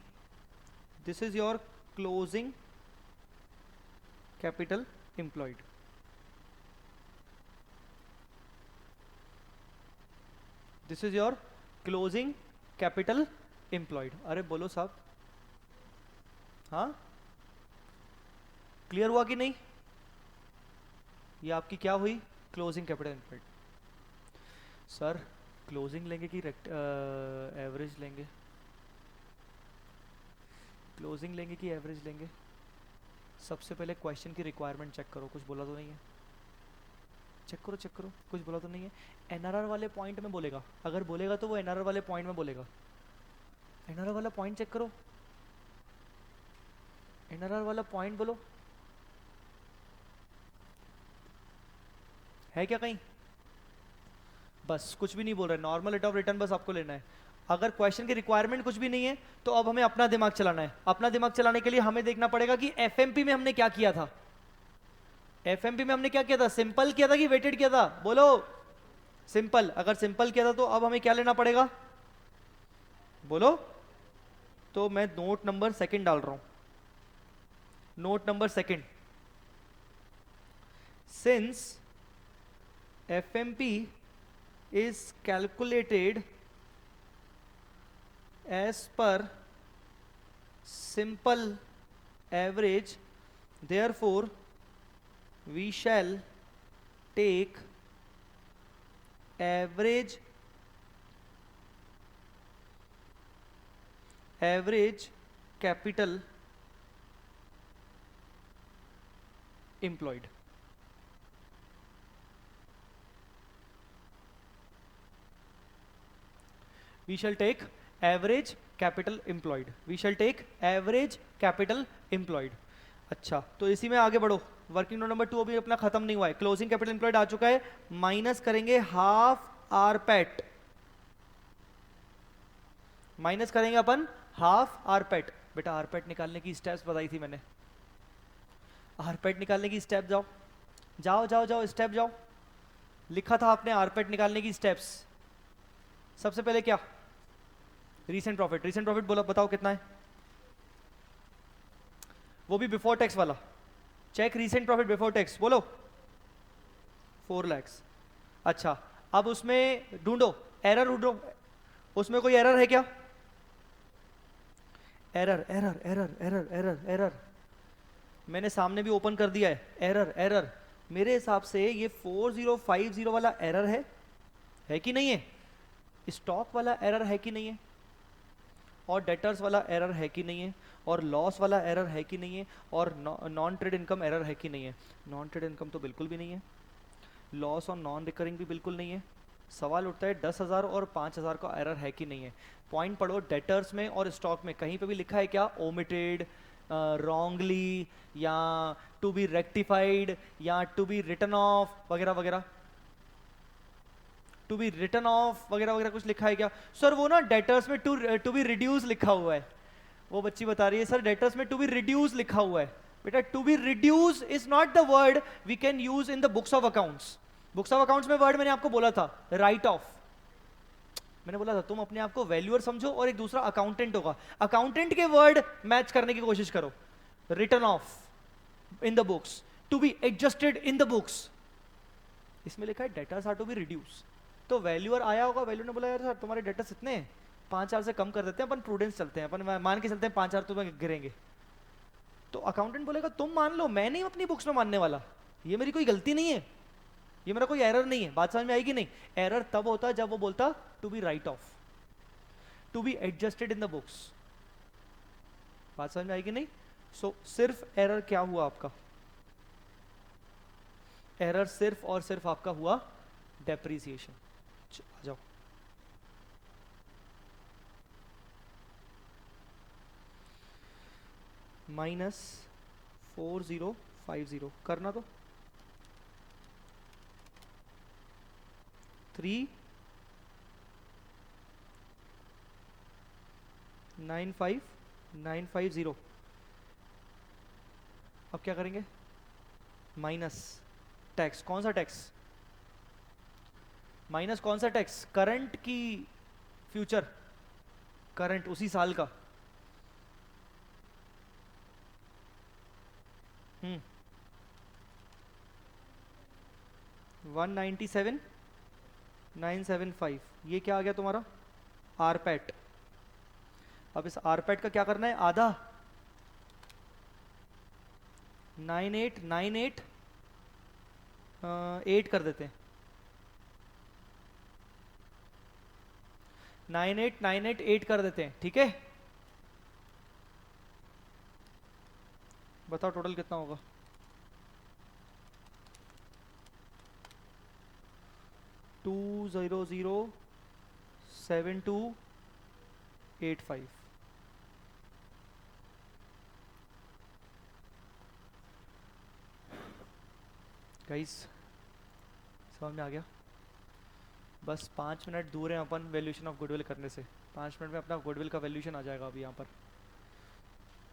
This is your closing capital employed. This is your closing capital employed. अरे बोलो साहब, हाँ क्लियर हुआ कि नहीं? ये आपकी क्या हुई? Closing capital employed. Sir closing लेंगे कि एवरेज लेंगे? क्लोजिंग लेंगे कि एवरेज लेंगे? सबसे पहले क्वेश्चन की रिक्वायरमेंट चेक करो, कुछ बोला तो नहीं है? चेक करो चेक करो, कुछ बोला तो नहीं है? एनआरआर वाले पॉइंट में बोलेगा, अगर बोलेगा तो वो एनआरआर वाले पॉइंट में बोलेगा। एनआरआर वाला पॉइंट चेक करो, एनआरआर वाला पॉइंट बोलो, है क्या कहीं? बस कुछ भी नहीं बोल रहे, नॉर्मल रेट ऑफ रिटर्न बस आपको लेना है। अगर क्वेश्चन की रिक्वायरमेंट कुछ भी नहीं है तो अब हमें अपना दिमाग चलाना है। अपना दिमाग चलाने के लिए हमें देखना पड़ेगा कि एफएमपी में हमने क्या किया था। एफएमपी में हमने क्या किया था? सिंपल किया था कि वेटेड किया था? बोलो। सिंपल। अगर सिंपल किया था तो अब हमें क्या लेना पड़ेगा? बोलो। तो मैं नोट नंबर 2 डाल रहा हूं। Note number 2, since FMP is calculated as per simple average, therefore we shall take average capital employed. We shall take average capital employed. We shall take average capital employed. अच्छा, तो इसी में आगे बढ़ो। Working note number 2 अभी अपना खत्म नहीं हुआ है। क्लोजिंग कैपिटल एम्प्लॉयड आ चुका है, माइनस करेंगे हाफ आरपेट। माइनस करेंगे अपन हाफ आरपेट। बेटा आरपेट निकालने की स्टेप्स बताई थी मैंने। आरपेट निकालने की स्टेप जाओ जाओ जाओ जाओ, स्टेप जाओ। लिखा था आपने आरपेट निकालने की स्टेप्स, सबसे पहले क्या, रीसेंट प्रॉफिट। रीसेंट प्रॉफिट बोला, बताओ कितना है, वो भी बिफोर टैक्स वाला। Check recent profit before tax, बोलो 4 lakhs। अच्छा, अब उसमें ढूंढो, एरर ढूंढो, उसमें कोई एरर है क्या? Error error error error error error, मैंने सामने भी ओपन कर दिया है, एरर एरर। मेरे हिसाब से ये 4050 वाला एरर है कि नहीं है? स्टॉक वाला एरर है कि नहीं है? और डेटर्स वाला एरर है कि नहीं है? और लॉस वाला एरर है कि नहीं है? और नॉन ट्रेड इनकम एरर है कि नहीं है? नॉन ट्रेड इनकम तो बिल्कुल भी नहीं है, लॉस और नॉन रिकरिंग भी बिल्कुल नहीं है। सवाल उठता है 10,000 और 5,000 का एरर है कि नहीं है। पॉइंट पढ़ो, डेटर्स में और स्टॉक में कहीं पे भी लिखा है क्या ओमिटेड, रॉन्गली, या टू बी रेक्टिफाइड, या टू बी रिटर्न ऑफ वगैरह वगैरह, टू बी रिटर्न ऑफ वगैरह वगैरह कुछ लिखा है क्या? सर वो ना डेटर्स में टू बी रिड्यूस लिखा हुआ है। वो बच्ची बता रही है सर डेटर्स में टू बी रिड्यूस लिखा हुआ है। बेटा to be reduce is not the word we can use in the books of accounts. Books of accounts में वर्ड मैंने आपको बोला था राइट ऑफ। मैंने बोला था तुम अपने आप को वैल्यूअर समझो और एक दूसरा अकाउंटेंट होगा, अकाउंटेंट के वर्ड मैच करने की कोशिश करो। Return of in the books, to be adjusted in the books, इसमें लिखा है debtors are to be reduce. तो वैल्यूअर आया होगा, वैल्यू ने बोला यार सर तुम्हारे डेटर्स इतने हैं, 5,000 से कम कर देते हैं, अपन प्रूडेंस चलते हैं, अपन मान के चलते हैं 5,000 तुम्हें गिरेंगे। तो अकाउंटेंट बोलेगा तुम मान लो, मैं नहीं अपनी बुक्स में मानने वाला, ये मेरी कोई गलती नहीं है, ये मेरा कोई एरर नहीं है। बात समझ में आएगी नहीं? एरर तब होता जब वो बोलता to be write off, to be adjusted in the books. बात समझ में आएगी नहीं? सो सिर्फ एरर क्या हुआ आपका? एरर सिर्फ और सिर्फ आपका हुआ डेप्रिसिएशन। आ जाओ, -4050 करना तो 3,95950। अब क्या करेंगे? माइनस टैक्स, कौन सा टैक्स? माइनस कौन सा टैक्स? करंट की फ्यूचर? करंट उसी साल का। 197,975, ये क्या आ गया तुम्हारा? आरपैट। अब इस आरपैट का क्या करना है? आधा 9898 कर देते हैं, 9898 कर देते हैं, ठीक है? बताओ टोटल कितना होगा? 2007285। गाइस समझ में आ गया? बस 5 मिनट दूर हैं अपन वैल्यूएशन ऑफ गुडविल करने से, 5 मिनट में अपना गुडविल का वैल्यूएशन आ जाएगा अभी यहाँ पर।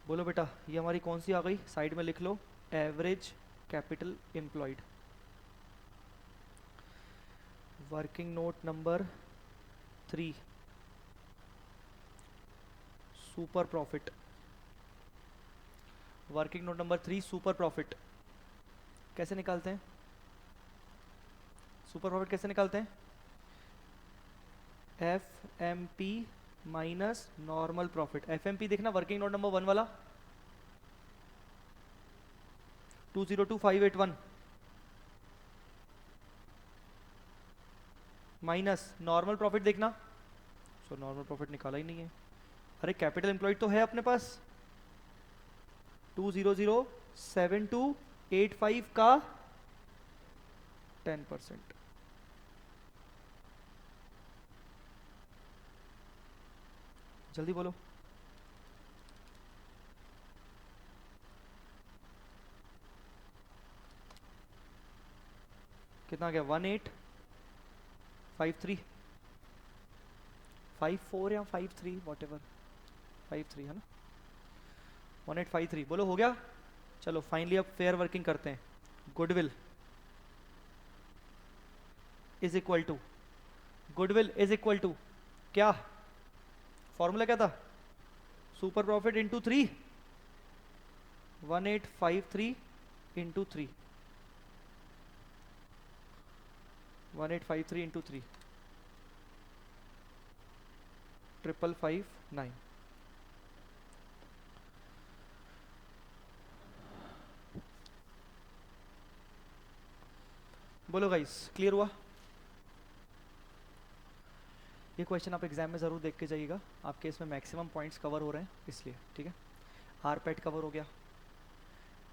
बोलो बेटा, ये हमारी कौन सी आ गई? साइड में लिख लो, average capital employed. Working note number 3, super profit. Working note number 3 super profit कैसे निकालते हैं? सुपर प्रॉफिट कैसे निकालते हैं? F M P minus normal profit. F M P देखना वर्किंग नोट नंबर 1 वाला 202581 माइनस नॉर्मल प्रॉफिट देखना। सो नॉर्मल प्रॉफिट निकाला ही नहीं है। अरे कैपिटल एम्प्लॉयड तो है अपने पास, 2007285 का 10%। जल्दी बोलो, कितना आ गया? 1853 54 या 53 वॉट एवर, 53 है ना, 1853। बोलो हो गया? चलो फाइनली अब फेयर वर्किंग करते हैं। Goodwill is equal to, goodwill is equal to क्या, फॉर्मूला क्या था, super profit into 3, 1853 into 3, 1853 into 3, 5559। बोलो गाइस, क्लियर हुआ? ये क्वेश्चन आप एग्जाम में ज़रूर देख के जाइएगा, आपके इसमें मैक्सिमम पॉइंट्स कवर हो रहे हैं इसलिए, ठीक है। आरपेट कवर हो गया,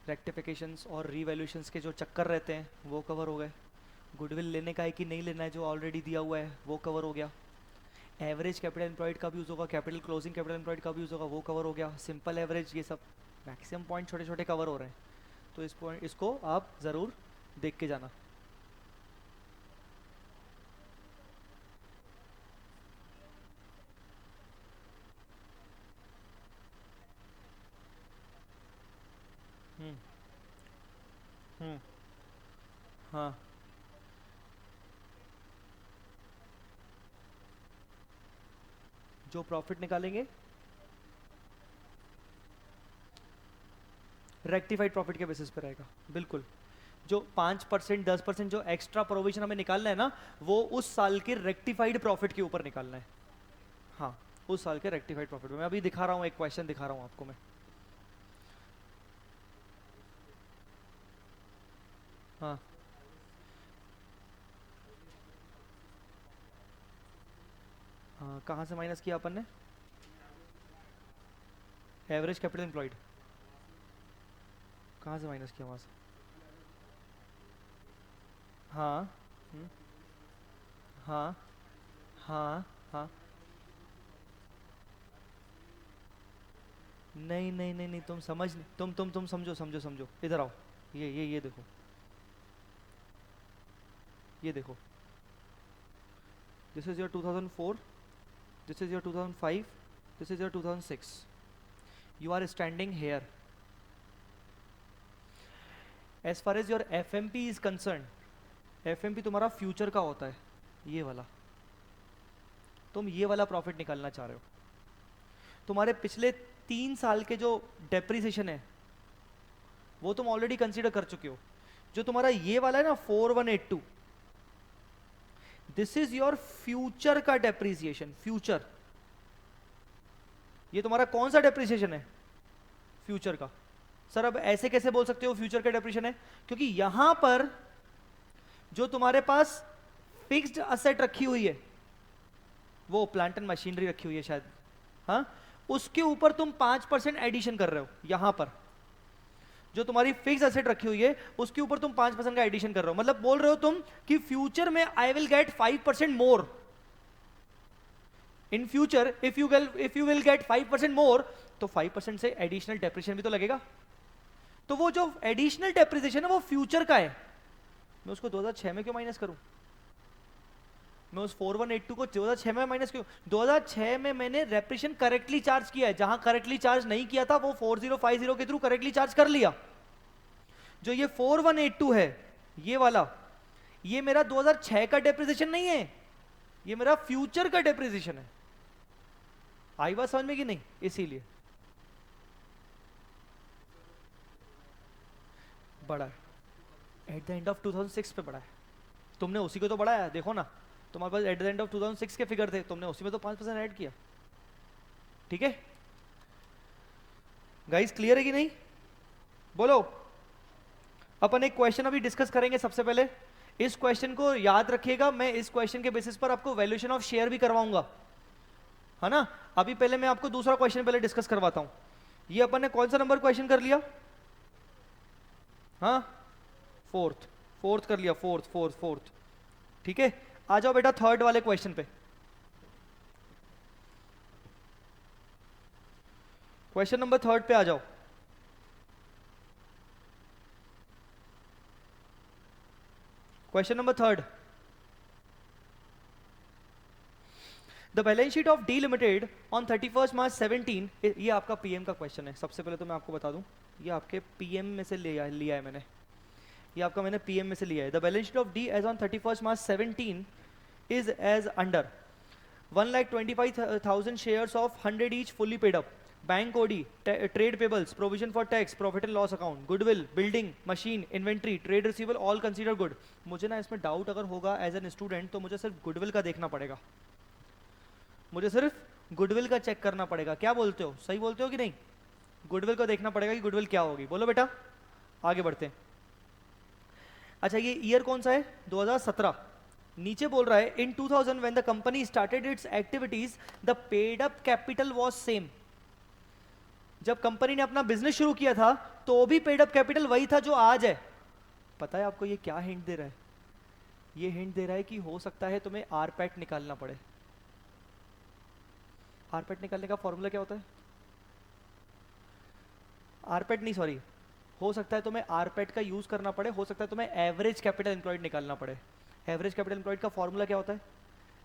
रेक्टिफिकेशंस और रीवैल्यूएशंस के जो चक्कर रहते हैं वो कवर हो गए, गुडविल लेने का है कि नहीं लेना है जो ऑलरेडी दिया हुआ है वो कवर हो गया, एवरेज कैपिटल एम्प्लॉयड कब यूज़ होगा, कैपिटल क्लोजिंग कैपिटल एम्प्लॉयड कब यूज़ होगा वो कवर हो गया, सिंपल एवरेज, ये सब मैक्सिमम पॉइंट छोटे छोटे कवर हो रहे हैं। तो इसको आप ज़रूर देख के जाना। हम्म हम्म हाँ, जो प्रॉफिट निकालेंगे रेक्टिफाइड प्रॉफिट के बेसिस पे रहेगा, बिल्कुल। जो 5% 10% जो एक्स्ट्रा प्रोविजन हमें निकालना है ना, वो उस साल के रेक्टिफाइड प्रॉफिट के ऊपर निकालना है। हाँ, उस साल के रेक्टिफाइड प्रॉफिट में। मैं अभी दिखा रहा हूँ, एक क्वेश्चन दिखा रहा हूँ आपको मैं। हाँ, हाँ, कहाँ से माइनस किया अपन ने? एवरेज कैपिटल एम्प्लॉयड, कहाँ से माइनस किया वहाँ से? हाँ, हम्म, हाँ, हाँ, हाँ, नहीं नहीं नहीं नहीं, तुम समझ नहीं, तुम समझो समझो समझो, इधर आओ, ये देखो, ये देखो, this is your 2004, this is your 2005, this is your 2006, you are standing here, as far as your FMP is concerned, FMP तुम्हारा फ्यूचर का होता है, ये वाला, तुम ये वाला प्रॉफिट निकालना चाह रहे हो। तुम्हारे पिछले 3 साल के जो डेप्रिसिएशन है वो तुम ऑलरेडी कंसीडर कर चुके हो। जो तुम्हारा ये वाला है ना 4182, दिस इज योर फ्यूचर का डेप्रिसिएशन, फ्यूचर। ये तुम्हारा कौन सा डेप्रिसिएशन है? फ्यूचर का। सर अब ऐसे कैसे बोल सकते हो फ्यूचर का डेप्रिसिएशन है? क्योंकि यहां पर जो तुम्हारे पास फिक्स्ड असेट रखी हुई है, वो प्लांट एंड मशीनरी रखी हुई है शायद, हाँ, उसके ऊपर तुम 5% एडिशन कर रहे हो। यहां पर जो तुम्हारी फिक्स एसेट रखी हुई है उसके ऊपर तुम 5% का एडिशन कर रहे हो। मतलब बोल रहे हो तुम कि फ्यूचर में I will get 5% more in future, if you will get 5% मोर, तो 5% से एडिशनल डेप्रिसिएशन भी तो लगेगा। तो वो जो एडिशनल डेप्रिसिएशन है वो फ्यूचर का है, मैं उसको 2006 में क्यों माइनस करूं? मैं उस 4182 को 2006 में माइनस क्यों? 2006 में मैंने रेप्रिसिएशन करेक्टली चार्ज किया है, जहां करेक्टली चार्ज नहीं किया था वो 4050 के थ्रू करेक्टली चार्ज कर लिया। जो ये 4182 है ये वाला, ये मेरा 2006 का डेप्रिसिएशन नहीं है, ये मेरा फ्यूचर का डेप्रिसिएशन है। आई बात समझ में कि नहीं? इसीलिए बड़ा है, एट द एंड ऑफ 2006 पे बड़ा है। तुमने उसी को तो बढ़ाया, देखो ना, तुम्हारे पास एट द एंड ऑफ 2006 के फिगर थे, तुमने उसी में तो 5% ऐड किया। ठीक है गाइस, क्लियर है कि नहीं? बोलो। अपन एक क्वेश्चन अभी डिस्कस करेंगे। सबसे पहले इस क्वेश्चन को याद रखिएगा, मैं इस क्वेश्चन के बेसिस पर आपको वैल्यूएशन ऑफ शेयर भी करवाऊंगा, है ना। अभी पहले मैं आपको दूसरा क्वेश्चन पहले डिस्कस करवाता हूं। ये अपन ने कौन सा नंबर क्वेश्चन कर लिया? हाँ, फोर्थ कर लिया, फोर्थ। ठीक है, आ जाओ बेटा थर्ड वाले क्वेश्चन पे। क्वेश्चन नंबर थर्ड पे आ जाओ। Question number third, the balance sheet of D limited on 31 March 17। ये आपका पीएम का क्वेश्चन है। सबसे पहले तो मैं आपको बता दूं, ये आपके पीएम में से लिया है मैंने। ये आपका मैंने पीएम में से लिया है। The balance sheet of D as on 31 March 17 is as under 1,25,000 shares of 100 each fully paid up. Bank OD, trade payables, provision for tax, profit and loss account, goodwill, building, machine, inventory, trade receivable, all considered good. मुझे ना इसमें doubt अगर होगा as an student तो मुझे सिर्फ goodwill का देखना पड़ेगा, मुझे सिर्फ गुडविल का चेक करना पड़ेगा। क्या बोलते हो, सही बोलते हो कि नहीं? गुडविल को देखना पड़ेगा कि गुडविल क्या होगी। बोलो बेटा, आगे बढ़ते हैं। अच्छा ये ईयर कौन सा है? 2017। नीचे बोल रहा है इन 2000 when the company started it's activities the paid up capital was same. जब कंपनी ने अपना बिजनेस शुरू किया था तो भी पेड अप कैपिटल वही था जो आज है। पता है आपको ये क्या हिंट दे रहा है? ये हिंट दे रहा है कि हो सकता है तुम्हें आरपैट निकालना पड़े। आरपैट निकालने का फॉर्मूला क्या होता है? आरपैट नहीं, सॉरी, हो सकता है तुम्हें आरपैट का यूज करना पड़े, हो सकता है तुम्हें एवरेज कैपिटल एम्प्लॉयड निकालना पड़े। एवरेज कैपिटल एम्प्लॉयड का फॉर्मूला क्या होता है?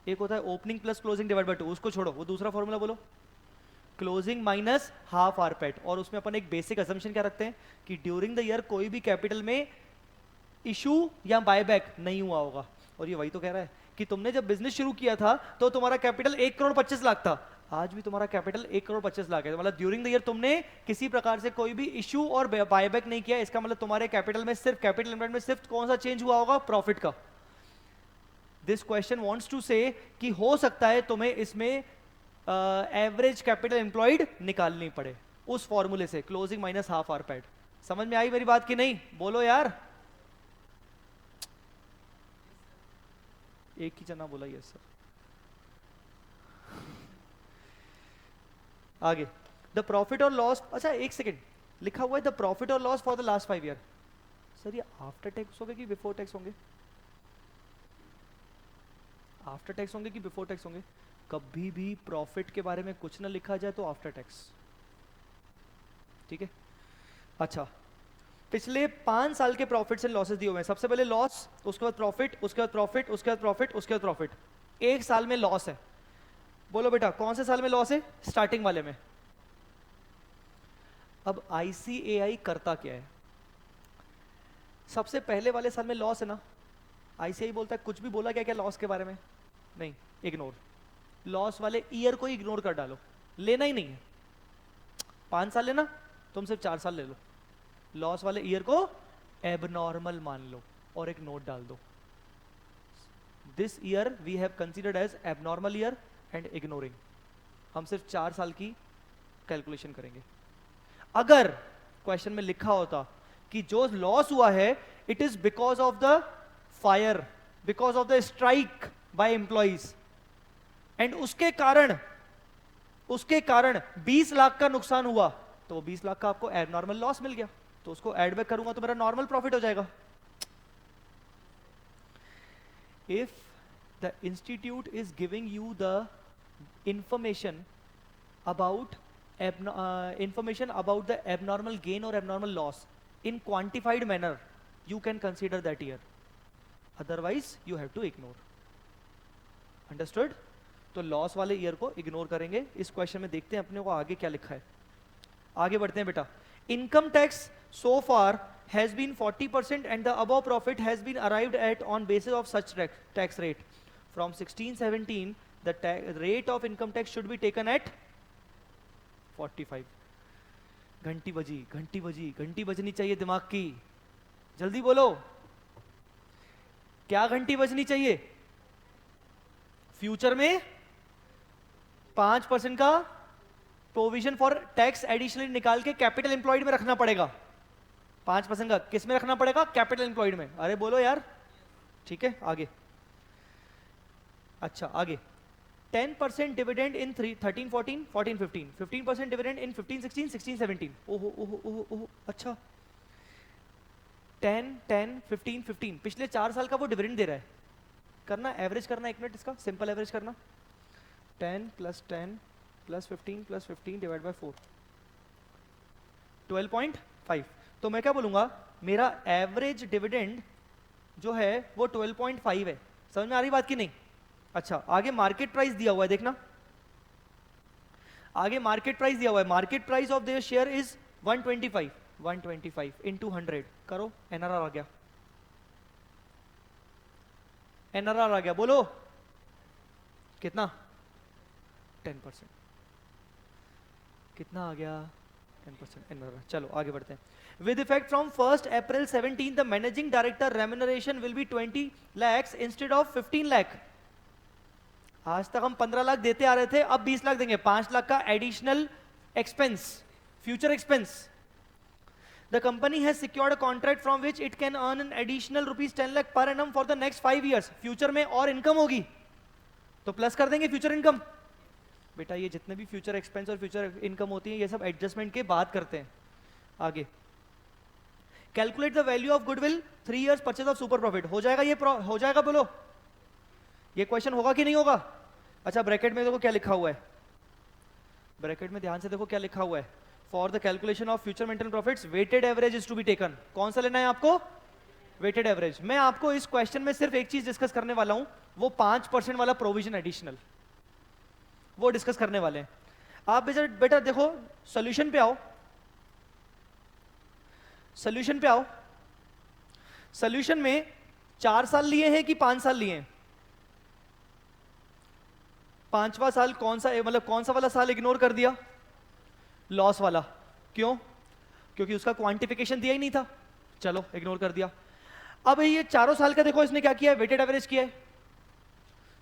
एक होता है opening plus closing divide by 2, उसको छोड़ो, वो दूसरा फॉर्मूला बोलो, क्लोजिंग माइनस हाफ आरपैट। और उसमें अपन एक बेसिक असम्पशन क्या रखते हैं कि ड्यूरिंग द ईयर कोई भी कैपिटल में इशू या बायबैक नहीं हुआ होगा। और ये वही तो कह रहा है कि तुमने जब बिजनेस शुरू किया था तो तुम्हारा कैपिटल 1,25,00,000 था, आज भी तुम्हारा कैपिटल 1,25,00,000 है। मतलब ड्यूरिंग द ईयर तुमने किसी प्रकार से कोई भी इशू और बायबैक नहीं किया। इसका मतलब तुम्हारे कैपिटल में सिर्फ, कैपिटल एम्प्लॉयड में सिर्फ कौन सा चेंज हुआ होगा? प्रॉफिट का। दिस क्वेश्चन वांट्स टू से कि हो सकता है तुम्हें इसमें एवरेज कैपिटल एम्प्लॉयड निकालनी पड़े उस फॉर्मूले से, क्लोजिंग माइनस हाफ आरपैट। समझ में आई मेरी बात की नहीं? बोलो यार, एक ही जना बोला यस सर। आगे द प्रॉफिट और लॉस। अच्छा एक सेकेंड, लिखा हुआ है द प्रॉफिट और loss for the last 5 year. Sir ये आफ्टर टैक्स होंगे कि बिफोर टैक्स होंगे? आफ्टर टैक्स होंगे कि बिफोर टैक्स होंगे? कभी भी प्रॉफिट के बारे में कुछ ना लिखा जाए तो आफ्टर टैक्स, ठीक है। अच्छा पिछले 5 साल के प्रॉफिट्स एंड लॉसेस दिए हुए हैं। सबसे पहले लॉस, उसके बाद प्रॉफिट, उसके बाद प्रॉफिट, उसके बाद प्रॉफिट, उसके बाद प्रॉफिट। एक साल में लॉस है। बोलो बेटा कौन से साल में लॉस है? स्टार्टिंग वाले में। अब आईसीएआई करता क्या है? सबसे पहले वाले साल में लॉस है ना, आईसीआई बोलता है कुछ भी बोला क्या क्या लॉस के बारे में? नहीं, इग्नोर। लॉस वाले ईयर को इग्नोर कर डालो, लेना ही नहीं है। 5 साल लेना, तुम सिर्फ 4 साल ले लो। लॉस वाले ईयर को एबनॉर्मल मान लो और एक नोट डाल दो, this year we have considered as abnormal year and ignoring. हम सिर्फ 4 साल की कैलकुलेशन करेंगे। अगर क्वेश्चन में लिखा होता कि जो लॉस हुआ है it is because of the fire, because of the strike by employees and उसके कारण 20 लाख का नुकसान हुआ, तो वो 20 लाख का आपको एबनॉर्मल लॉस मिल गया, तो उसको एड बैक करूंगा तो मेरा नॉर्मल प्रॉफिट हो जाएगा। If the institute is giving you the information about the abnormal gain or abnormal loss in quantified manner, you can consider that year, otherwise you have to ignore. Understood? तो loss वाले year को ignore करेंगे। इस question में देखते हैं अपने को आगे क्या लिखा है। आगे बढ़ते हैं बेटा। Income tax so far has been 40% and the above profit has been arrived at on basis of such tax rate. From 16-17 the rate of income tax should be taken at 45। घंटी बजी, घंटी बजी, घंटी बजनी चाहिए दिमाग की, जल्दी बोलो क्या घंटी बजनी चाहिए? फ्यूचर में 5% का प्रोविजन फॉर टैक्स एडिशनली निकाल के कैपिटल एम्प्लॉयड में रखना पड़ेगा। 5% का किस में रखना पड़ेगा? कैपिटल एम्प्लॉयड में। अरे बोलो यार, ठीक है आगे। अच्छा आगे 10% डिविडेंड इन 13-14, 14-15, 15% डिविडेंड इन 15-16, 16-17। ओहो ओहो ओहो ओहो, अच्छा 10, 15, 15 पिछले 4 साल का वो डिविडेंड दे रहा है। करना एवरेज करना, 1 मिनट इसका सिंपल एवरेज करना। 10 + 10 + 15 + 15 डिवाइड बाय 4, 12.5। तो मैं क्या बोलूंगा, मेरा एवरेज डिविडेंड जो है वो 12.5 है। समझ में आ रही बात की नहीं? अच्छा आगे मार्केट प्राइस दिया हुआ है, देखना आगे मार्केट प्राइस दिया हुआ है। Market price of their share is 125 × 100 करो, एनआरआर आ गया एनआरआर आ गया, बोलो कितना, 10%। कितना आ गया, 10% एनआरआर। चलो आगे बढ़ते हैं। With effect from 1st April 17, the managing director remuneration will be 20 lakhs instead of 15 lakh। आज तक हम 15 लाख देते आ रहे थे, अब 20 लाख देंगे, 5 लाख का additional expense, future expense. The company has secured a contract from which it can earn an additional rupees 10 lakh per annum for the next 5 years। Future में और इनकम होगी तो प्लस कर देंगे फ्यूचर इनकम। बेटा ये जितने भी फ्यूचर एक्सपेंस और फ्यूचर इनकम होती है ये सब एडजस्टमेंट के बाद करते हैं। आगे calculate the value of goodwill 3 years purchase of super profit. हो जाएगा ये, हो जाएगा, बोलो ये क्वेश्चन होगा कि नहीं होगा। अच्छा ब्रैकेट में देखो क्या लिखा हुआ है, ब्रैकेट में ध्यान से देखो क्या लिखा हुआ है, for the calculation of future maintain profits weighted average is to be taken. कौन सा लेना है आपको, वेटेड एवरेज। मैं आपको इस क्वेश्चन में सिर्फ एक चीज डिस्कस करने वाला हूं, वो 5% वाला प्रोविजन एडिशनल, वो डिस्कस करने वाले हैं। आप बेटा देखो सॉल्यूशन पे आओ, सॉल्यूशन पे आओ। सॉल्यूशन में 4 साल लिए हैं कि 5 साल लिए हैं, 5वां साल कौन सा, मतलब कौन सा वाला साल इग्नोर कर दिया, लॉस वाला। क्यों, क्योंकि उसका क्वांटिफिकेशन दिया ही नहीं था, चलो इग्नोर कर दिया। अब ये 4 साल का देखो इसने क्या किया है, वेटेड एवरेज किया है।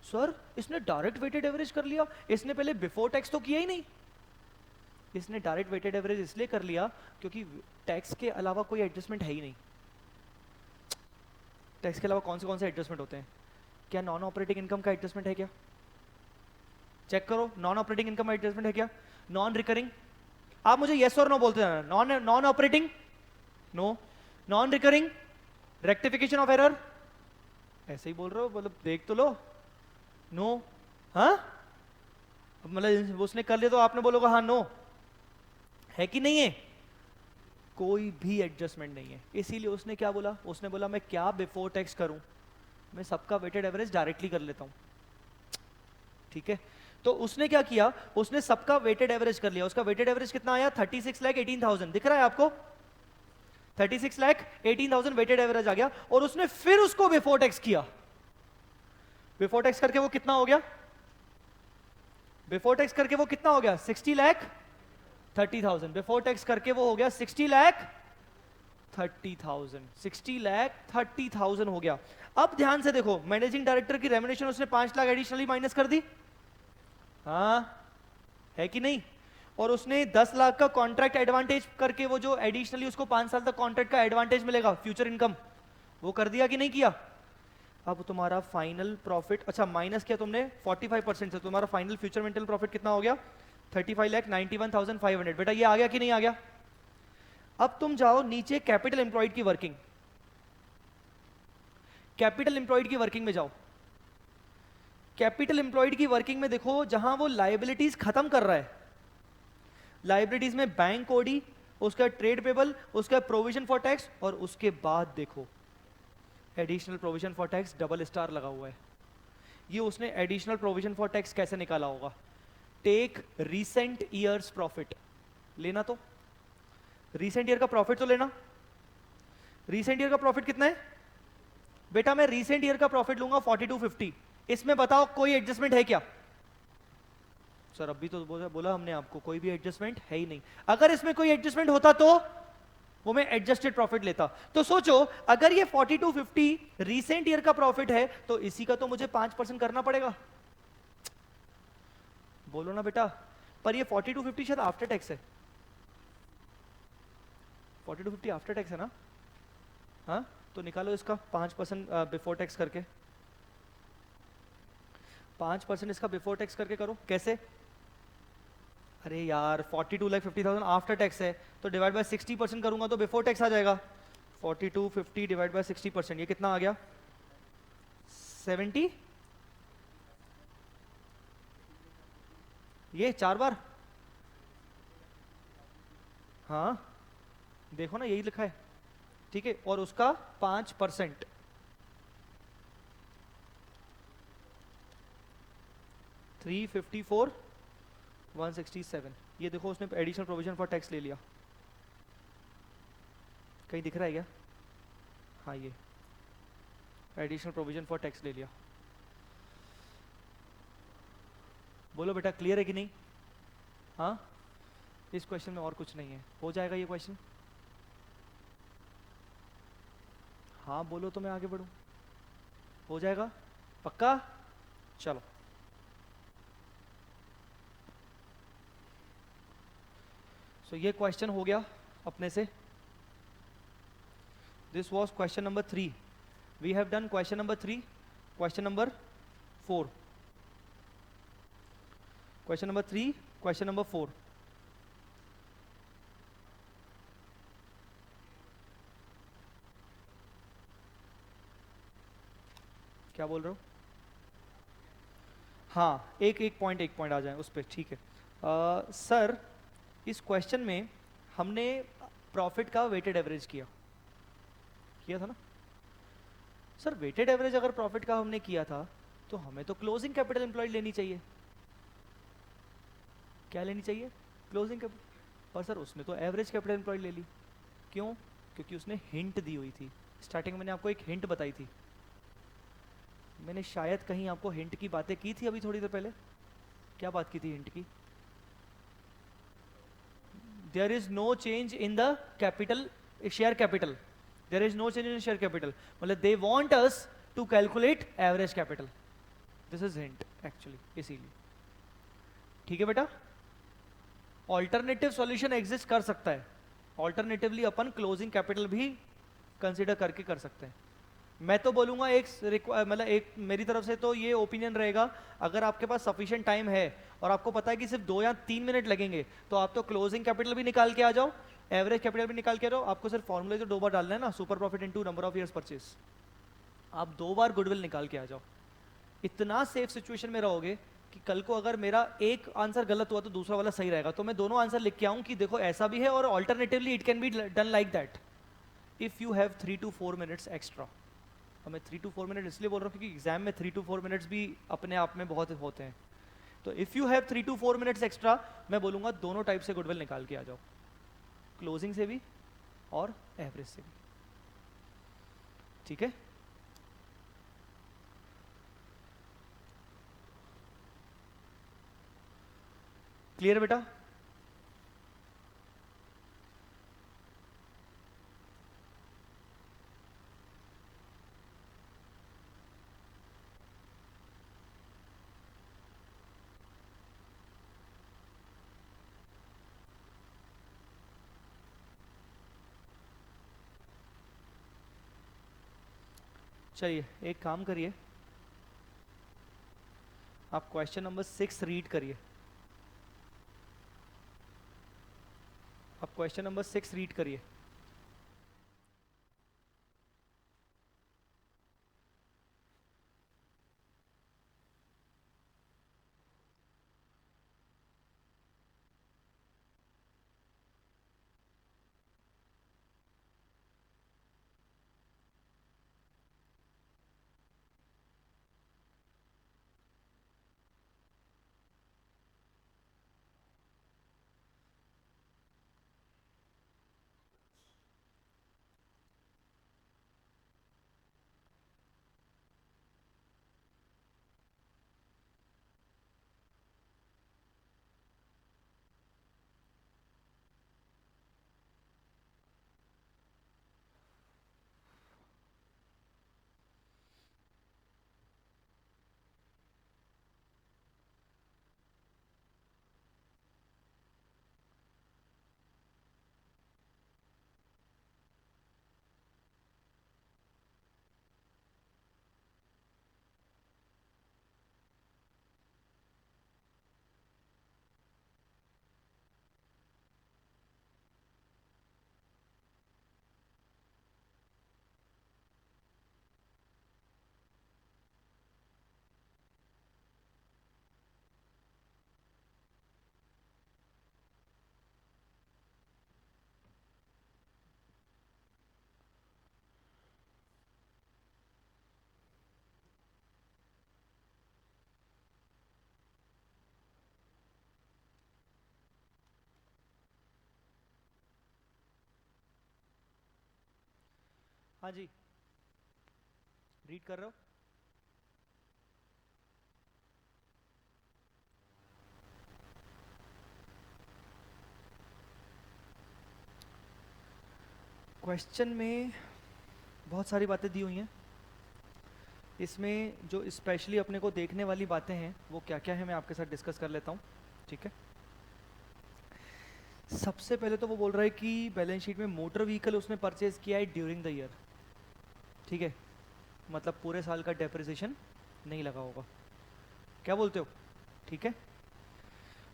सर इसने डायरेक्ट वेटेड एवरेज कर लिया, इसने पहले बिफोर टैक्स तो किया ही नहीं। इसने डायरेक्ट वेटेड एवरेज इसलिए कर लिया क्योंकि टैक्स के अलावा कोई एडजस्टमेंट है ही नहीं। टैक्स के अलावा कौन से एडजस्टमेंट होते हैं, क्या नॉन ऑपरेटिंग इनकम का एडजस्टमेंट है क्या, चेक करो, नॉन ऑपरेटिंग इनकम एडजस्टमेंट है क्या, नॉन रिकरिंग। आप मुझे यस और नो बोलते जाना, non operating no, non recurring rectification of error, ऐसे ही बोल रहे हो, मतलब देख तो लो, नो। हाँ मतलब उसने कर लिया तो आपने बोलोगे हाँ नो, है कि नहीं है, कोई भी एडजस्टमेंट नहीं है। इसीलिए उसने क्या बोला, उसने बोला मैं क्या बिफोर टैक्स करूं, मैं सबका वेटेड एवरेज डायरेक्टली कर लेता हूं। ठीक है, तो उसने क्या किया, उसने सबका वेटेड एवरेज कर लिया। उसका वेटेड एवरेज कितना आया, 36,18,000 दिख रहा है आपको, 36,18,000 वेटेड एवरेज आ गया। और उसने फिर उसको बिफोर टैक्स किया, बिफोर टैक्स करके वो कितना हो गया, बिफोर टैक्स करके वो कितना हो गया, 60,30,000। बिफोर टैक्स करके वो हो गया 60,30,000, 60,30,000 हो गया। अब ध्यान से देखो, मैनेजिंग डायरेक्टर की रेम्युनरेशन उसने 5 लाख एडिशनली माइनस कर दी, हाँ है कि नहीं। और उसने 10 लाख का कॉन्ट्रैक्ट एडवांटेज करके वो जो एडिशनली उसको 5 साल तक कॉन्ट्रैक्ट का एडवांटेज मिलेगा, फ्यूचर इनकम, वो कर दिया कि नहीं किया। अब तुम्हारा फाइनल प्रॉफिट, अच्छा माइनस किया तुमने 45% से, तुम्हारा फाइनल फ्यूचर मेंटल प्रॉफिट कितना हो गया, 35,91,500। बेटा ये आ गया कि नहीं आ गया। अब तुम जाओ नीचे कैपिटल एम्प्लॉयड की वर्किंग, कैपिटल एम्प्लॉयड की वर्किंग में जाओ। कैपिटल एम्प्लॉयड की वर्किंग में देखो, जहां वो लायबिलिटीज खत्म कर रहा है, लायबिलिटीज में बैंक ओडी, उसका ट्रेड पेबल, उसका प्रोविजन फॉर टैक्स, और उसके बाद देखो additional provision for tax double star लगा हुआ है। ये उसने एडिशनल प्रोविजन फॉर टैक्स कैसे निकाला होगा, टेक रीसेंट ईयर्स प्रॉफिट लेना, तो रीसेंट ईयर का प्रॉफिट तो लेना। रीसेंट ईयर का प्रॉफिट कितना है बेटा, मैं रीसेंट ईयर का प्रॉफिट लूंगा 4250। इसमें बताओ कोई एडजस्टमेंट है क्या, सर अभी तो बोला हमने आपको कोई भी एडजस्टमेंट है ही नहीं। अगर इसमें कोई एडजस्टमेंट होता तो वो मैं एडजस्टेड प्रॉफिट लेता। तो सोचो अगर ये 4250 रीसेंट ईयर का प्रॉफिट है तो इसी का तो मुझे 5% करना पड़ेगा, बोलो ना बेटा। पर ये 4250 शायद आफ्टर टैक्स है, 4250 आफ्टर टैक्स है ना, हाँ तो निकालो इसका 5% बिफोर टैक्स करके, 5% इसका बिफोर टैक्स करके करो। कैसे, अरे यार 42,50,000 आफ्टर टैक्स है तो डिवाइड बाय 60% करूंगा तो बिफोर टैक्स आ जाएगा। 4250 डिवाइड बाय 60%, ये कितना आ गया 70, ये 4 बार, हाँ देखो ना यही लिखा है, ठीक है। और उसका 5%, 354 167, ये देखो उसने एडिशनल प्रोविजन फॉर टैक्स ले लिया, कहीं दिख रहा है क्या, हाँ ये एडिशनल प्रोविजन फॉर टैक्स ले लिया। बोलो बेटा क्लियर है कि नहीं? हाँ, इस क्वेश्चन में और कुछ नहीं है, हो जाएगा ये क्वेश्चन? हाँ बोलो तो मैं आगे बढ़ूँ। हो जाएगा पक्का? चलो सो ये क्वेश्चन हो गया अपने से। This was question number 3। We have done question number 3, question number 4, question number 3, question number 4। क्या बोल रहे हो? हाँ, एक पॉइंट आ जाए उस पर, ठीक है। सर इस क्वेश्चन में हमने प्रॉफिट का वेटेड एवरेज किया किया था ना? सर वेटेड एवरेज अगर प्रॉफिट का हमने किया था तो हमें तो क्लोजिंग कैपिटल एम्प्लॉयड लेनी चाहिए। क्या लेनी चाहिए? Closing capital. और सर उसने तो एवरेज कैपिटल एम्प्लॉयड ले ली। क्यों? क्योंकि उसने हिंट दी हुई थी। स्टार्टिंग में मैंने आपको एक हिंट बताई थी। मैंने शायद कहीं आपको हिंट की बातें की थी अभी थोड़ी देर पहले। क्या बात की थी हिंट की? There is no change in the capital, share capital. There is no change in share capital, मतलब they want us to calculate average capital. This is hint actually, इसीलिए। ठीक है बेटा, ऑल्टरनेटिव सॉल्यूशन एग्जिस्ट कर सकता है। Alternatively अपन closing capital भी consider करके कर सकते हैं। मैं तो बोलूंगा एक मतलब एक मेरी तरफ से तो ये ओपिनियन रहेगा, अगर आपके पास सफिशिएंट टाइम है और आपको पता है कि सिर्फ 2 या 3 मिनट लगेंगे, तो आप तो क्लोजिंग कैपिटल भी निकाल के आ जाओ, एवरेज कैपिटल भी निकाल के आ जाओ। आपको सिर्फ फॉर्मूले तो 2 बार डालना है ना, super profit into number of years purchase. आप 2 बार गुडविल निकाल के आ जाओ। इतना सेफ सिचुएशन में रहोगे कि कल को अगर मेरा एक आंसर गलत हुआ तो दूसरा वाला सही रहेगा, तो मैं दोनों आंसर लिख के आऊं कि देखो ऐसा भी है और alternatively it can be done like that if you have 3 to 4 minutes extra. और मैं 3 to 4 मिनट इसलिए बोल रहा हूँ क्योंकि एग्जाम में 3 to 4 मिनट्स भी अपने आप में बहुत होते हैं। तो if you have 3 to 4 minutes extra, मैं बोलूंगा दोनों टाइप से गुडविल निकाल के आ जाओ, क्लोजिंग से भी और एवरेज से भी। ठीक है, क्लियर बेटा? चलिए एक काम करिए, आप क्वेश्चन नंबर 6 रीड करिए। आप क्वेश्चन नंबर 6 रीड करिए। हाँ जी, रीड कर रहे हो? क्वेश्चन में बहुत सारी बातें दी हुई हैं, इसमें जो स्पेशली अपने को देखने वाली बातें हैं वो क्या क्या है मैं आपके साथ डिस्कस कर लेता हूँ, ठीक है। सबसे पहले तो वो बोल रहा है कि बैलेंस शीट में मोटर व्हीकल उसने परचेज किया है ड्यूरिंग द ईयर, ठीक है, मतलब पूरे साल का डेप्रिसिएशन नहीं लगा होगा, क्या बोलते हो? ठीक है।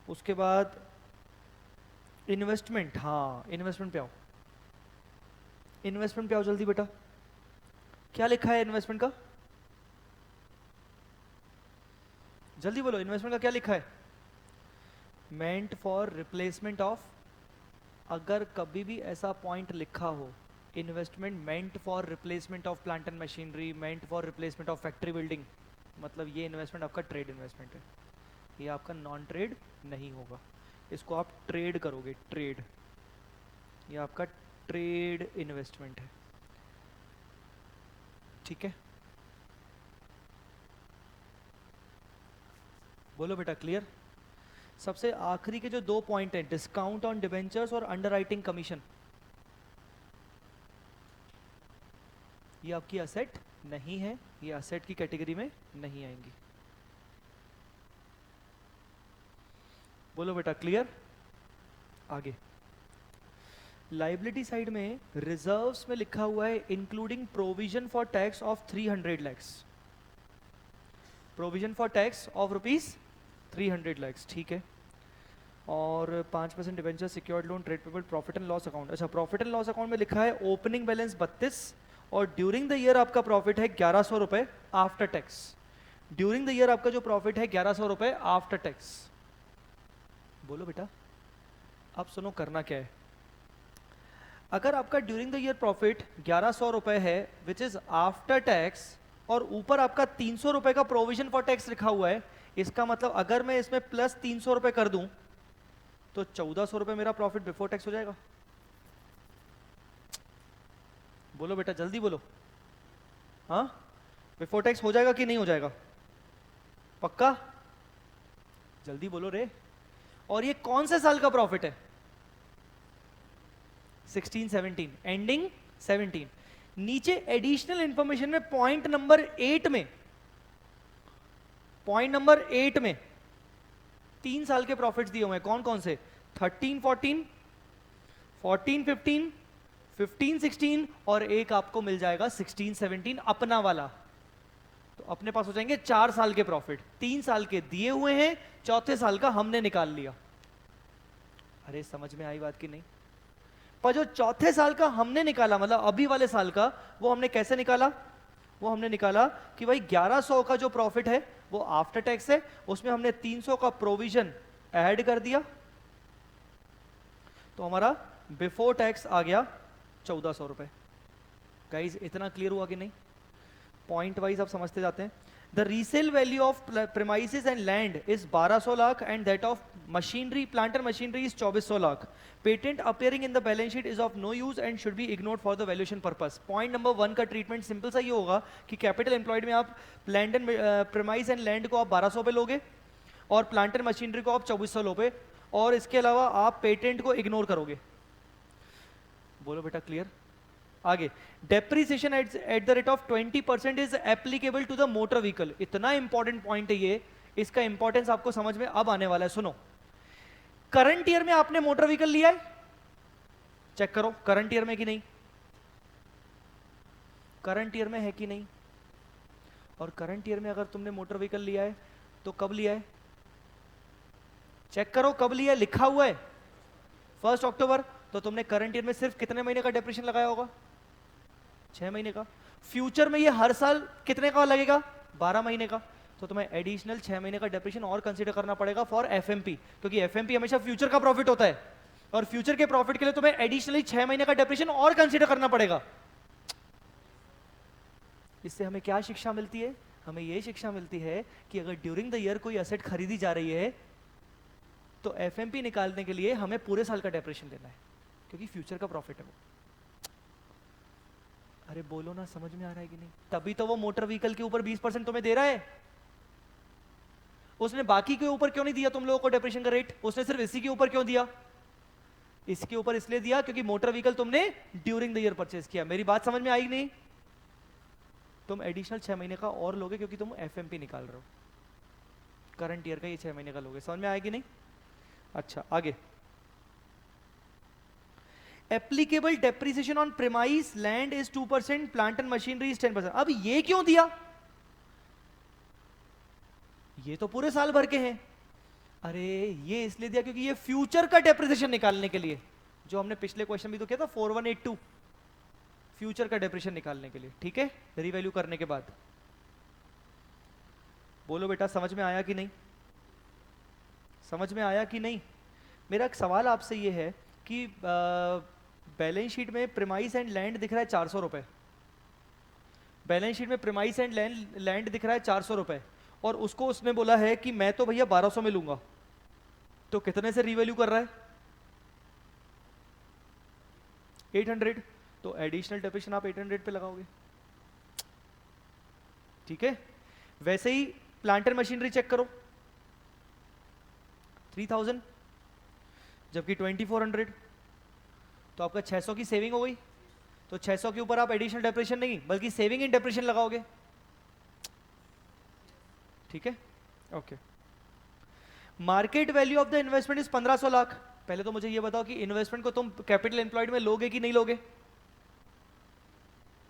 उसके बाद इन्वेस्टमेंट, हाँ इन्वेस्टमेंट पे आओ, इन्वेस्टमेंट पे आओ जल्दी बेटा, क्या लिखा है इन्वेस्टमेंट का? जल्दी बोलो, इन्वेस्टमेंट का क्या लिखा है? मेंट फॉर रिप्लेसमेंट ऑफ, अगर कभी भी ऐसा पॉइंट लिखा हो investment meant for replacement of plant and machinery, meant for replacement of factory building, मतलब ये इन्वेस्टमेंट आपका ट्रेड इन्वेस्टमेंट है, ये आपका नॉन ट्रेड नहीं होगा, इसको आप ट्रेड करोगे, ट्रेड, ये आपका ट्रेड इन्वेस्टमेंट है, ठीक है। बोलो बेटा क्लियर। सबसे आखिरी के जो दो पॉइंट हैं, डिस्काउंट ऑन डिबेंचर्स और अंडरराइटिंग कमीशन, ये आपकी असेट नहीं है, ये असेट की कैटेगरी में नहीं आएंगी। बोलो बेटा क्लियर। आगे लाइबिलिटी साइड में रिजर्व्स में लिखा हुआ है including provision for tax of 300 lakhs, provision for tax of rupees 300 lakhs, ठीक है। और 5% debenture, secured loan, trade payable, profit and loss account. अच्छा, प्रॉफिट एंड लॉस अकाउंट में लिखा है ओपनिंग बैलेंस 32 और ड्यूरिंग द ईयर आपका प्रॉफिट है 1100 रुपए after tax. During the year आपका जो प्रॉफिट है 1100 रुपए आफ्टर टैक्स। बोलो बेटा, अब सुनो करना क्या है। अगर आपका ड्यूरिंग द ईयर प्रॉफिट 1100 रुपए है विच इज आफ्टर टैक्स, और ऊपर आपका 300 रुपए का प्रोविजन फॉर टैक्स लिखा हुआ है, इसका मतलब अगर मैं इसमें प्लस 300 रुपए कर दूं तो 1400 रुपए मेरा प्रॉफिट बिफोर टैक्स हो जाएगा। बोलो बेटा जल्दी बोलो, हाँ बिफोर टैक्स हो जाएगा कि नहीं हो जाएगा? पक्का जल्दी बोलो रे। और ये कौन से साल का प्रॉफिट है? 16 17 एंडिंग 17। नीचे एडिशनल इंफॉर्मेशन में पॉइंट नंबर 8 में, पॉइंट नंबर 8 में 3 साल के प्रॉफिट्स दिए हुए हैं। कौन कौन से? 13 14, 14 15, 15 16 और एक आपको मिल जाएगा 16 17 अपना वाला। तो अपने पास हो जाएंगे 4 साल के प्रॉफिट। 3 साल के दिए हुए हैं, चौथे साल का हमने निकाल लिया। अरे समझ में आई बात की नहीं? पर जो चौथे साल का हमने निकाला, मतलब अभी वाले साल का, वो हमने कैसे निकाला? वो हमने निकाला कि भाई 1100 का जो प्रॉफिट है वो आफ्टर टैक्स है, उसमें हमने 300 का प्रोविजन ऐड कर दिया, तो हमारा बिफोर टैक्स आ गया 1400 रुपए। गाइज इतना क्लियर हुआ कि नहीं? पॉइंट वाइज आप समझते जाते हैं। The resale value of premises and land is 1200 lakh and that of machinery, plant and machinery is 2400 lakh. Patent appearing in the balance sheet is of no use and should be ignored for the valuation purpose. Point number 1 का treatment simple सा ये होगा कि capital employed में आप land and premise and land को आप 1200 पे लोगे और प्लांट एंड मशीनरी को आप 2400 लोगे, और इसके अलावा आप पेटेंट को इग्नोर करोगे। बोलो बेटा क्लियर। आगे depreciation at the rate of 20% is applicable to the motor vehicle. इतना इंपॉर्टेंट पॉइंट है ये, इसका इंपॉर्टेंस आपको समझ में अब आने वाला है। सुनो, करंट ईयर में आपने मोटर व्हीकल लिया है, चेक करो करंट ईयर में कि नहीं, करंट ईयर में है कि नहीं? और करंट ईयर में अगर तुमने मोटर व्हीकल लिया है तो कब लिया है? चेक करो कब लिया है, लिखा हुआ है 1 अक्टूबर। तो तुमने करंट ईयर में सिर्फ कितने महीने का डेप्रिसिएशन लगाया होगा? 6 महीने का। फ्यूचर में ये हर साल कितने का लगेगा? 12 महीने का। तो तुम्हें एडिशनल 6 महीने का डेप्रिसिएशन और कंसीडर करना पड़ेगा फॉर एफएमपी, क्योंकि एफएमपी हमेशा फ्यूचर का प्रॉफिट होता है, और फ्यूचर के प्रॉफिट के लिए तुम्हें एडिशनली 6 महीने का डेप्रिसिएशन और कंसीडर करना पड़ेगा। इससे हमें क्या शिक्षा मिलती है? हमें यह शिक्षा मिलती है कि अगर ड्यूरिंग द ईयर कोई एसेट खरीदी जा रही है तो एफएमपी निकालने के लिए हमें पूरे साल का डेप्रिसिएशन देना है, क्योंकि फ्यूचर का प्रॉफिट है वो। अरे बोलो ना, समझ में आ रहा है कि नहीं? तभी तो वो मोटर व्हीकल के ऊपर 20% तुम्हें दे रहा है। उसने बाकी के ऊपर क्यों नहीं दिया तुम लोगों को डेप्रिसिएशन का रेट? उसने सिर्फ इसी के ऊपर क्यों दिया? इसके ऊपर इसलिए दिया क्योंकि मोटर व्हीकल तुमने ड्यूरिंग द ईयर परचेज किया। मेरी बात समझ में आई नहीं? तुम एडिशनल 6 महीने का और लोगे क्योंकि तुम एफएमपी निकाल रहे हो, करंट ईयर का ये 6 महीने का लोगे। समझ में आएगी नहीं? अच्छा आगे, applicable depreciation on premise land is 2%, plant and machinery is 10%। अब ये क्यों दिया? ये तो पूरे साल भर के हैं। अरे ये इसलिए दिया क्योंकि ये फ्यूचर का डेप्रिसिएशन निकालने के लिए, जो हमने पिछले क्वेश्चन भी तो किया था 4182, फ्यूचर का डेप्रिसिएशन निकालने के लिए। ठीक है, रिवैल्यू करने के बाद। बोलो बेटा, समझ में आया कि नहीं? समझ में आया कि नहीं? मेरा एक सवाल आपसे ये है कि बैलेंस शीट में प्रीमाइस एंड लैंड दिख रहा है 400 रुपए, बैलेंस शीट में प्रीमाइस एंड लैंड दिख रहा है 400 रुपए, और उसको उसने बोला है कि मैं तो भैया 1200 में लूंगा, तो कितने से रिवैल्यू कर रहा है? 800। तो एडिशनल डेप्रिसिएशन आप 800 पे लगाओगे। ठीक है, वैसे ही प्लांट एंड मशीनरी चेक करो, 3000 जबकि 2400, तो आपका 600 की सेविंग हो गई। तो 600 के ऊपर आप एडिशनल डेप्रिसिएशन नहीं बल्कि सेविंग इन डेप्रिसिएशन लगाओगे। ठीक है, okay. Market value of the investment is 1500 lakh. पहले तो मुझे ये बताओ कि इन्वेस्टमेंट को तुम कैपिटल एम्प्लॉयड में लोगे कि नहीं लोगे?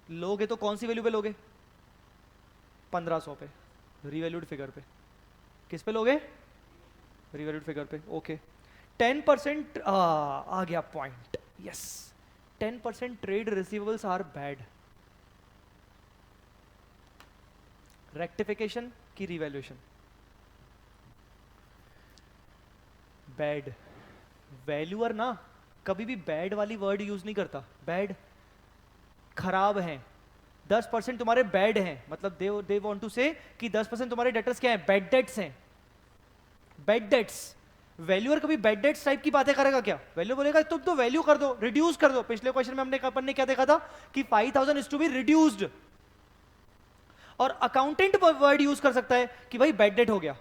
लोगे तो कौन सी वैल्यू पे लोगे? 1500 पे, रिवैल्यूड फिगर पे। किस पे लोगे? रिवैल्यूड फिगर पे। ओके, 10% आ गया point, yes. 10% trade receivables are bad. Rectification की रिवैल्यूएशन बैड। वैल्यूअर ना कभी भी बैड वाली वर्ड यूज नहीं करता। बैड खराब हैं, 10% तुम्हारे बैड हैं, मतलब दे वांट टू से कि 10% तुम्हारे डेटर्स क्या हैं? बैड डेट्स हैं, बैड डेट्स। वैल्यूअर कभी बैड डेट्स टाइप की बातें करेगा क्या? वैल्यू बोलेगा तुम तो वैल्यू कर दो, रिड्यूस कर दो। पिछले क्वेश्चन में हमने अपन ने क्या देखा था कि 5000 इज टू बी रिड्यूस्ड, और अकाउंटेंट वर्ड यूज कर सकता है कि भाई बैड डेट हो गया।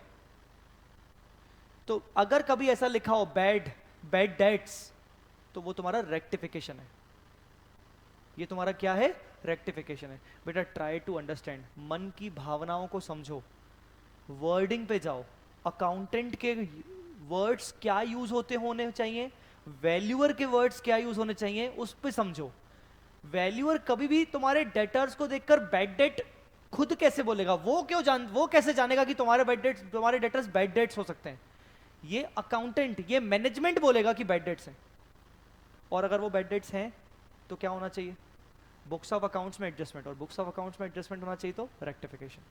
तो अगर कभी ऐसा लिखा हो बैड डेट्स, तो वो तुम्हारा रेक्टिफिकेशन है। ये तुम्हारा क्या है? रेक्टिफिकेशन है। बेटा ट्राई टू अंडरस्टैंड, मन की भावनाओं को समझो, वर्डिंग पे जाओ। अकाउंटेंट के वर्ड्स क्या यूज होने चाहिए, वैल्यूअर के वर्ड्स क्या यूज होने चाहिए, उस पे समझो। वैल्यूअर कभी भी तुम्हारे डेटर्स को देखकर बैड डेट खुद कैसे बोलेगा? वो कैसे जानेगा कि तुम्हारे डेटर्स बैड डेट्स हो सकते हैं? ये अकाउंटेंट, ये मैनेजमेंट बोलेगा कि बैड डेट्स हैं। और अगर वो बैड डेट्स हैं तो क्या होना चाहिए? बुक्स ऑफ अकाउंट्स में एडजस्टमेंट, और बुक्स ऑफ अकाउंट्स में एडजस्टमेंट होना चाहिए तो रेक्टिफिकेशन।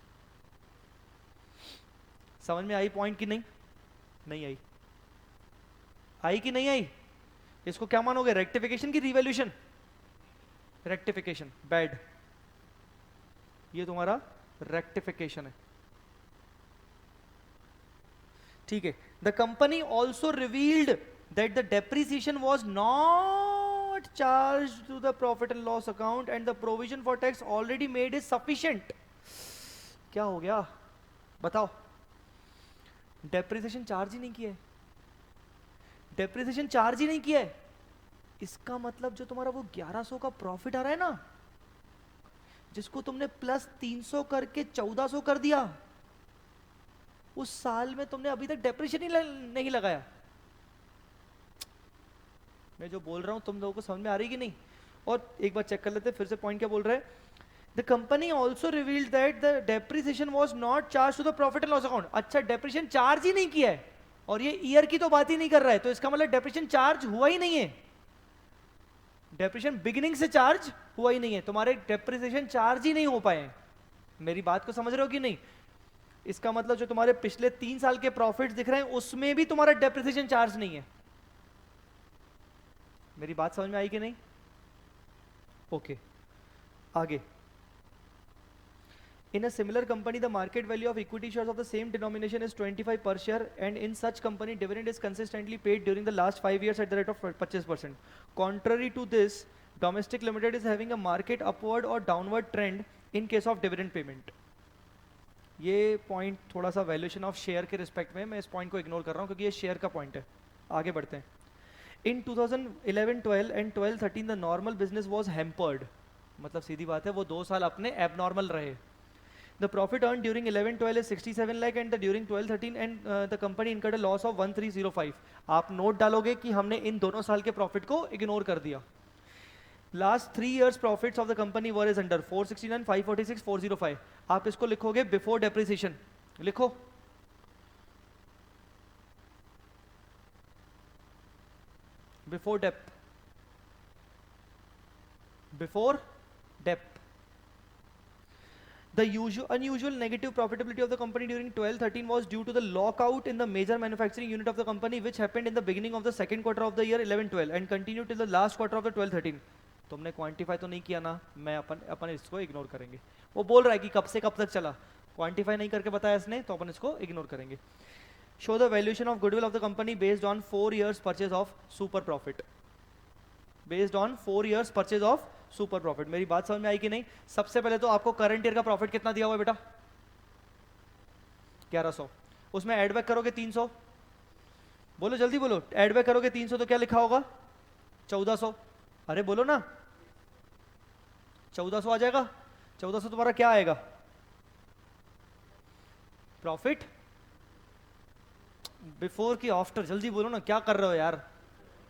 समझ में आई पॉइंट कि नहीं? नहीं आई? आई कि नहीं आई? इसको क्या मानोगे, रेक्टिफिकेशन की रिवैल्यूएशन? रेक्टिफिकेशन बैड, ये तुम्हारा रेक्टिफिकेशन है। ठीक है, the company also revealed that the depreciation was not charge to the profit and loss account and the provision for tax already made is sufficient. क्या हो गया बताओ? डेप्रिसिएशन चार्ज ही नहीं किया है, डेप्रिसिएशन चार्ज ही नहीं किया है। इसका मतलब जो तुम्हारा वो 1100 का प्रॉफिट आ रहा है ना, जिसको तुमने प्लस 300 करके 1400 कर दिया, उस साल में तुमने अभी तक डेप्रिसिएशन ही नहीं लगाया। मैं जो बोल रहा हूं तुम लोगों को समझ में आ रही कि नहीं? और एक बार चेक कर लेते फिर से, पॉइंट क्या बोल रहे हैं? The company also revealed that the depreciation was not charge to the profit and loss account. अच्छा, डेप्रिसिएशन चार्ज ही नहीं किया है, और ये ईयर की तो बात ही नहीं कर रहा है, तो इसका मतलब डेप्रिसिएशन चार्ज हुआ ही नहीं है। डेप्रिसिएशन बिगिनिंग से चार्ज हुआ ही नहीं है, तुम्हारे डेप्रिसिएशन चार्ज ही नहीं हो पाए। मेरी बात को समझ रहे हो कि नहीं? इसका मतलब जो तुम्हारे पिछले 3 साल के प्रॉफिट्स दिख रहे हैं उसमें भी तुम्हारा डेप्रिसिएशन चार्ज नहीं है। मेरी बात समझ में आई कि नहीं? ओके, आगे। In a similar company, the market value of equity shares of the same denomination is 25 per share, and in such company, dividend is consistently paid during the last 5 years at the rate of 25%. Contrary to this, domestic limited is having a market upward और downward trend in case of dividend payment. ये point थोड़ा सा valuation of share के respect में मैं इस point को ignore कर रहा हूँ क्योंकि ये शेयर का पॉइंट है। आगे बढ़ते हैं। इन 2011-12 and 12-13 the normal business was hampered, मतलब सीधी बात है वो 2 साल अपने एबनॉर्मल रहे। The profit earn during 11-12 is 67 lakh and the during 12-13 and the company incurred a loss of 1305। आप नोट डालोगे कि हमने इन दोनों साल के प्रॉफिट को इग्नोर कर दिया। Last 3 years profits of the company were is under 469, 546, 405। आप इसको लिखोगे बिफोर डेप्रिसिएशन, लिखो before dep, before dep. The unusual negative profitability of the company during 12-13 was due to the lockout in the major manufacturing unit of the company, which happened in the beginning of the second quarter of the year 11-12 and continued till the last quarter of the 12-13। तुमने quantify तो नहीं किया ना, मैं अपन इसको ignore करेंगे। वो बोल रहा है कि कब से कब तक चला, क्वांटिफाई नहीं करके बताया इसने, तो अपन इसको इग्नोर करेंगे। Show the valuation of goodwill of the company based on 4 years purchase of super profit, based on 4 years purchase of super profit. मेरी बात समझ में आई कि नहीं? सबसे पहले तो आपको करंट ईयर का प्रॉफिट कितना दिया हुआ है बेटा? 1100। उसमें एड बैक करोगे 300, बोलो जल्दी बोलो, एड बैक करोगे 300 तो क्या लिखा होगा? 1400। अरे बोलो ना, 1400 आ जाएगा। 1400 तुम्हारा क्या आएगा? प्रॉफिट बिफोर की आफ्टर, जल्दी बोलो ना, क्या कर रहे हो यार?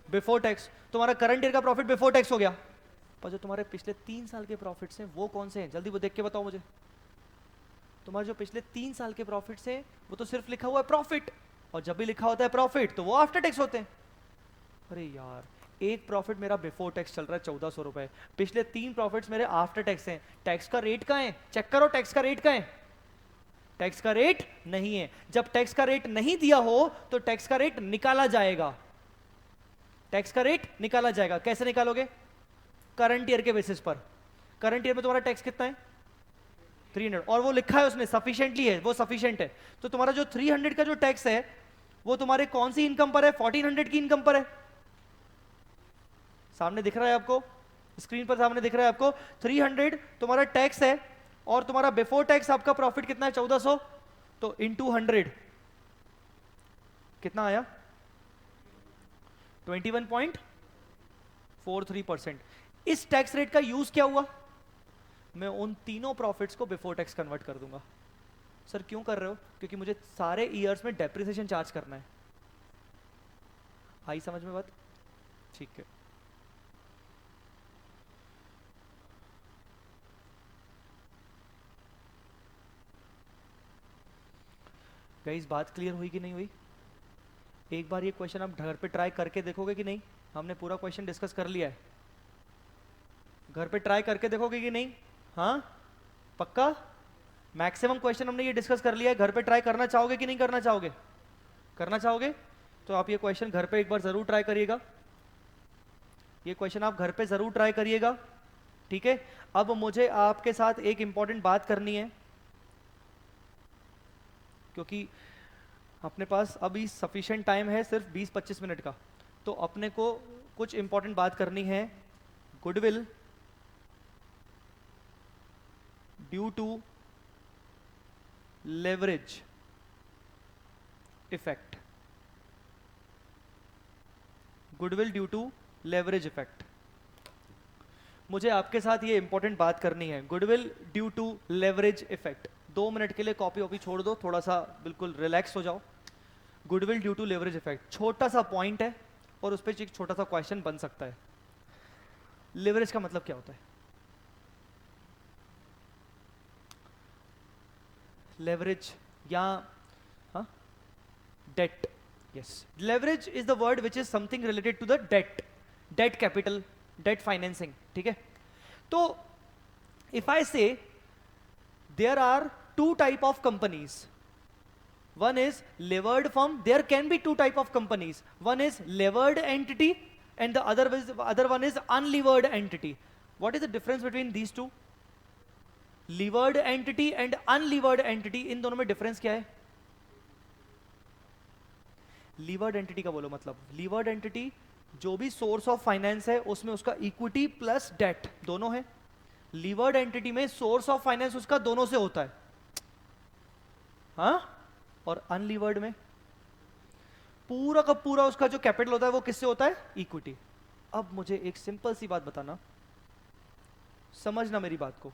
Before tax. तुम्हारा करंट ईयर का प्रॉफिट बिफोर टैक्स हो गया, पर जो तुम्हारे पिछले 3 साल के प्रॉफिट्स हैं वो कौन से हैं? जल्दी वो देख के बताओ मुझे। तुम्हारे जो पिछले 3 साल के प्रॉफिट्स हैं वो तो सिर्फ लिखा हुआ है प्रॉफिट, और जब भी लिखा होता है प्रॉफिट तो वो आफ्टर टैक्स होते हैं। अरे यार, एक प्रॉफिट मेरा बिफोर टैक्स चल रहा है 1400 रुपए, पिछले 3 प्रॉफिट्स मेरे आफ्टर टैक्स हैं। टैक्स का रेट कहाँ है? चेक करो, टैक्स का रेट कहाँ है? टैक्स का रेट नहीं है। जब टैक्स का रेट नहीं दिया हो तो टैक्स का रेट निकाला जाएगा। टैक्स का रेट निकाला जाएगा, कैसे निकालोगे? करंट ईयर के बेसिस पर। करंट ईयर में तुम्हारा टैक्स कितना है? 300, और वो लिखा है उसमें सफिशिएंटली है, वो सफिशिएंट है। तो तुम्हारा जो 300 का जो टैक्स है वो तुम्हारे कौन सी इनकम पर है? 1400 की इनकम पर है। सामने दिख रहा है आपको, स्क्रीन पर सामने दिख रहा है आपको। 300 तुम्हारा टैक्स है और तुम्हारा बिफोर टैक्स आपका प्रॉफिट कितना है? 1400। तो इनटू 100 कितना आया? 21.43%। इस टैक्स रेट का यूज क्या हुआ? मैं उन तीनों प्रॉफिट्स को बिफोर टैक्स कन्वर्ट कर दूंगा। सर क्यों कर रहे हो? क्योंकि मुझे सारे ईयर्स में डेप्रिसिएशन चार्ज करना है। आई समझ में बात? ठीक है। गाइस बात क्लियर हुई कि नहीं हुई? एक बार ये क्वेश्चन आप घर पे ट्राई करके देखोगे कि नहीं? हमने पूरा क्वेश्चन डिस्कस कर लिया है, घर पे ट्राई करके देखोगे कि नहीं? हाँ पक्का? मैक्सिमम क्वेश्चन हमने ये डिस्कस कर लिया है, घर पे ट्राई करना चाहोगे कि नहीं करना चाहोगे? करना चाहोगे तो आप ये क्वेश्चन घर पे एक बार जरूर ट्राई करिएगा। ये क्वेश्चन आप घर पे जरूर ट्राई करिएगा, ठीक है? अब मुझे आपके साथ एक इंपॉर्टेंट बात करनी है, क्योंकि अपने पास अभी सफिशिएंट टाइम है सिर्फ 20-25 मिनट का, तो अपने को कुछ इंपॉर्टेंट बात करनी है। Goodwill due to leverage effect, goodwill due to leverage effect. मुझे आपके साथ ये इंपॉर्टेंट बात करनी है, goodwill due to leverage effect. 2 minute के लिए कॉपी वॉपी छोड़ दो, थोड़ा सा बिल्कुल रिलैक्स हो जाओ। Goodwill due to leverage effect छोटा सा पॉइंट है और उस पर एक छोटा सा क्वेश्चन बन सकता है। लेवरेज का मतलब क्या होता है? लेवरेज या debt, yes, leverage is the word which is something related to the debt, debt capital, debt financing, ठीक है? तो if I say there are 2 type of companies, one is levered firm, there can be 2 type of companies, one is levered entity and the other one is unlevered entity. What is the difference between these two? Levered entity and unlevered entity, इन दोनों में difference क्या है? levered entity का बोलो मतलब, levered entity जो भी source of finance है उसमें उसका इक्विटी प्लस डेट दोनों है। लीवर्ड एंटिटी में सोर्स ऑफ फाइनेंस उसका दोनों से होता है, हाँ, और अनलीवर्ड में पूरा का पूरा उसका जो कैपिटल होता है वो किससे होता है, इक्विटी। अब मुझे एक सिंपल सी बात बताना, समझना मेरी बात को।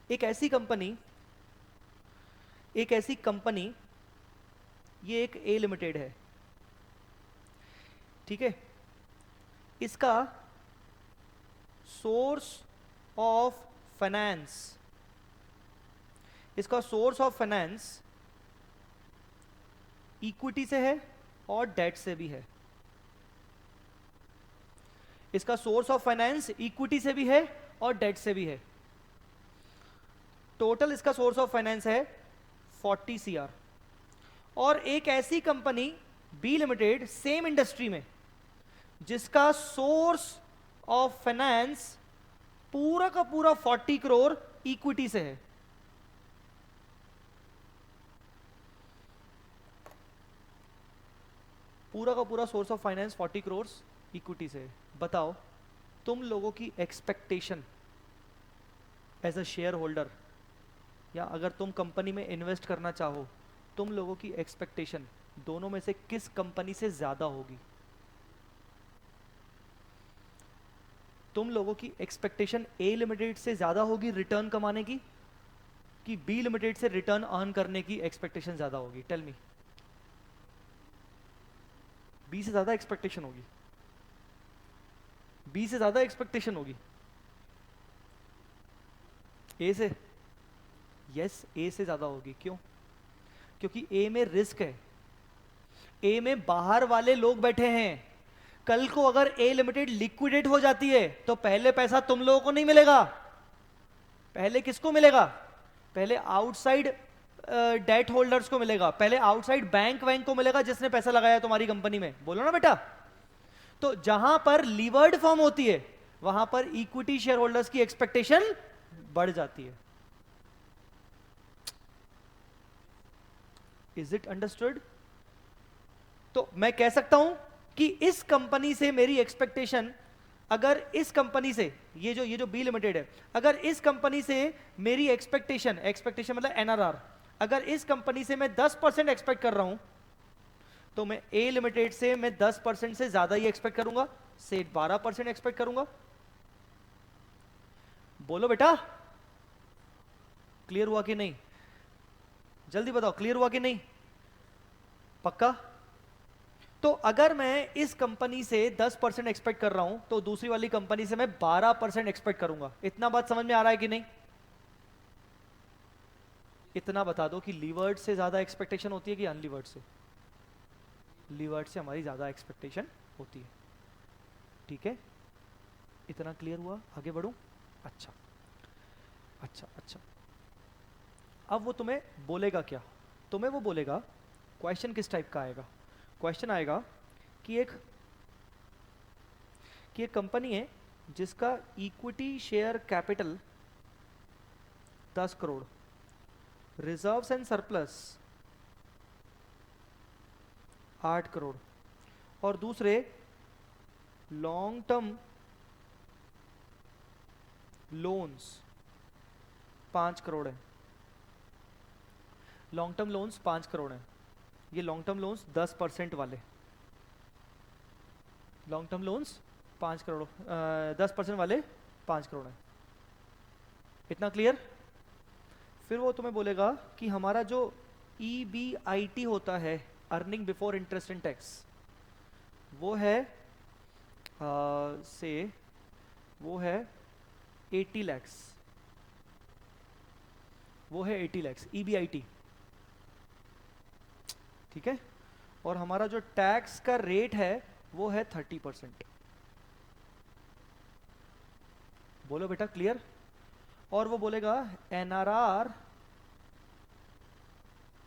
एक ऐसी कंपनी ये एक ए लिमिटेड है, ठीक है। इसका सोर्स ऑफ फाइनेंस इक्विटी से है और डेट से भी है। इसका सोर्स ऑफ फाइनेंस इक्विटी से भी है और डेट से भी है। टोटल इसका सोर्स ऑफ फाइनेंस है 40 CR। और एक ऐसी company B limited same industry में जिसका सोर्स ऑफ फाइनेंस पूरा का पूरा 40 करोड़ इक्विटी से है। पूरा का पूरा source of finance 40 crore equity से है। बताओ तुम लोगों की expectation as a shareholder, या अगर तुम कंपनी में इन्वेस्ट करना चाहो, तुम लोगों की एक्सपेक्टेशन दोनों में से किस कंपनी से ज्यादा होगी? तुम लोगों की एक्सपेक्टेशन ए लिमिटेड से ज्यादा होगी रिटर्न कमाने की, कि बी लिमिटेड से रिटर्न अर्न करने की एक्सपेक्टेशन ज्यादा होगी? Tell me. बी से ज्यादा एक्सपेक्टेशन होगी, बी से ज्यादा एक्सपेक्टेशन होगी ए से। यस, ए से ज्यादा होगी। क्यों? क्योंकि ए में रिस्क है, ए में बाहर वाले लोग बैठे हैं। कल को अगर ए लिमिटेड लिक्विडेट हो जाती है तो पहले पैसा तुम लोगों को नहीं मिलेगा, पहले किसको मिलेगा? पहले आउटसाइड डेट होल्डर्स को मिलेगा, पहले आउटसाइड बैंक को मिलेगा जिसने पैसा लगाया तुम्हारी कंपनी में। बोलो ना बेटा। तो जहां पर लीवर्ड फॉर्म होती है वहां पर इक्विटी शेयर होल्डर्स की एक्सपेक्टेशन बढ़ जाती है। Is it understood? तो मैं कह सकता हूं कि इस कंपनी से मेरी एक्सपेक्टेशन, अगर इस कंपनी से ये जो बी लिमिटेड है, अगर इस कंपनी से मेरी एक्सपेक्टेशन मतलब एनआरआर, अगर इस कंपनी से मैं 10% एक्सपेक्ट कर रहा हूं तो मैं ए लिमिटेड से मैं 10% से ज्यादा ही एक्सपेक्ट करूंगा, से 12% एक्सपेक्ट करूंगा। बोलो बेटा, क्लियर हुआ कि नहीं? जल्दी बताओ, क्लियर हुआ कि नहीं? पक्का? तो अगर मैं इस कंपनी से 10% एक्सपेक्ट कर रहा हूं तो दूसरी वाली कंपनी से मैं 12% एक्सपेक्ट करूंगा। इतना बात समझ में आ रहा है कि नहीं? इतना बता दो कि लीवर्ड से ज्यादा एक्सपेक्टेशन होती है कि अनलीवर्ड से? लीवर्ड से हमारी ज्यादा एक्सपेक्टेशन होती है, ठीक है। इतना क्लियर हुआ? आगे बढ़ूं? अच्छा अच्छा अच्छा। अब वो तुम्हें बोलेगा क्या? तुम्हें वो बोलेगा, क्वेश्चन किस टाइप का आएगा? क्वेश्चन आएगा कि एक कंपनी है जिसका equity share capital 10 crore, reserves and surplus 8 crore, और दूसरे लॉन्ग टर्म लोन्स 5 करोड़ है। लॉन्ग टर्म लोन्स 5 करोड़ है। ये लॉन्ग टर्म लोन्स 10% वाले, लॉन्ग टर्म लोन्स 5 करोड़ 10% वाले 5 करोड़ है। इतना क्लियर? फिर वो तुम्हें बोलेगा कि हमारा जो EBIT होता है, earning before interest and tax, वो है वो है 80 lakhs, वो है 80 lakhs EBIT, ठीक है। और हमारा जो टैक्स का रेट है वो है 30%। बोलो बेटा, क्लियर? और वो बोलेगा NRR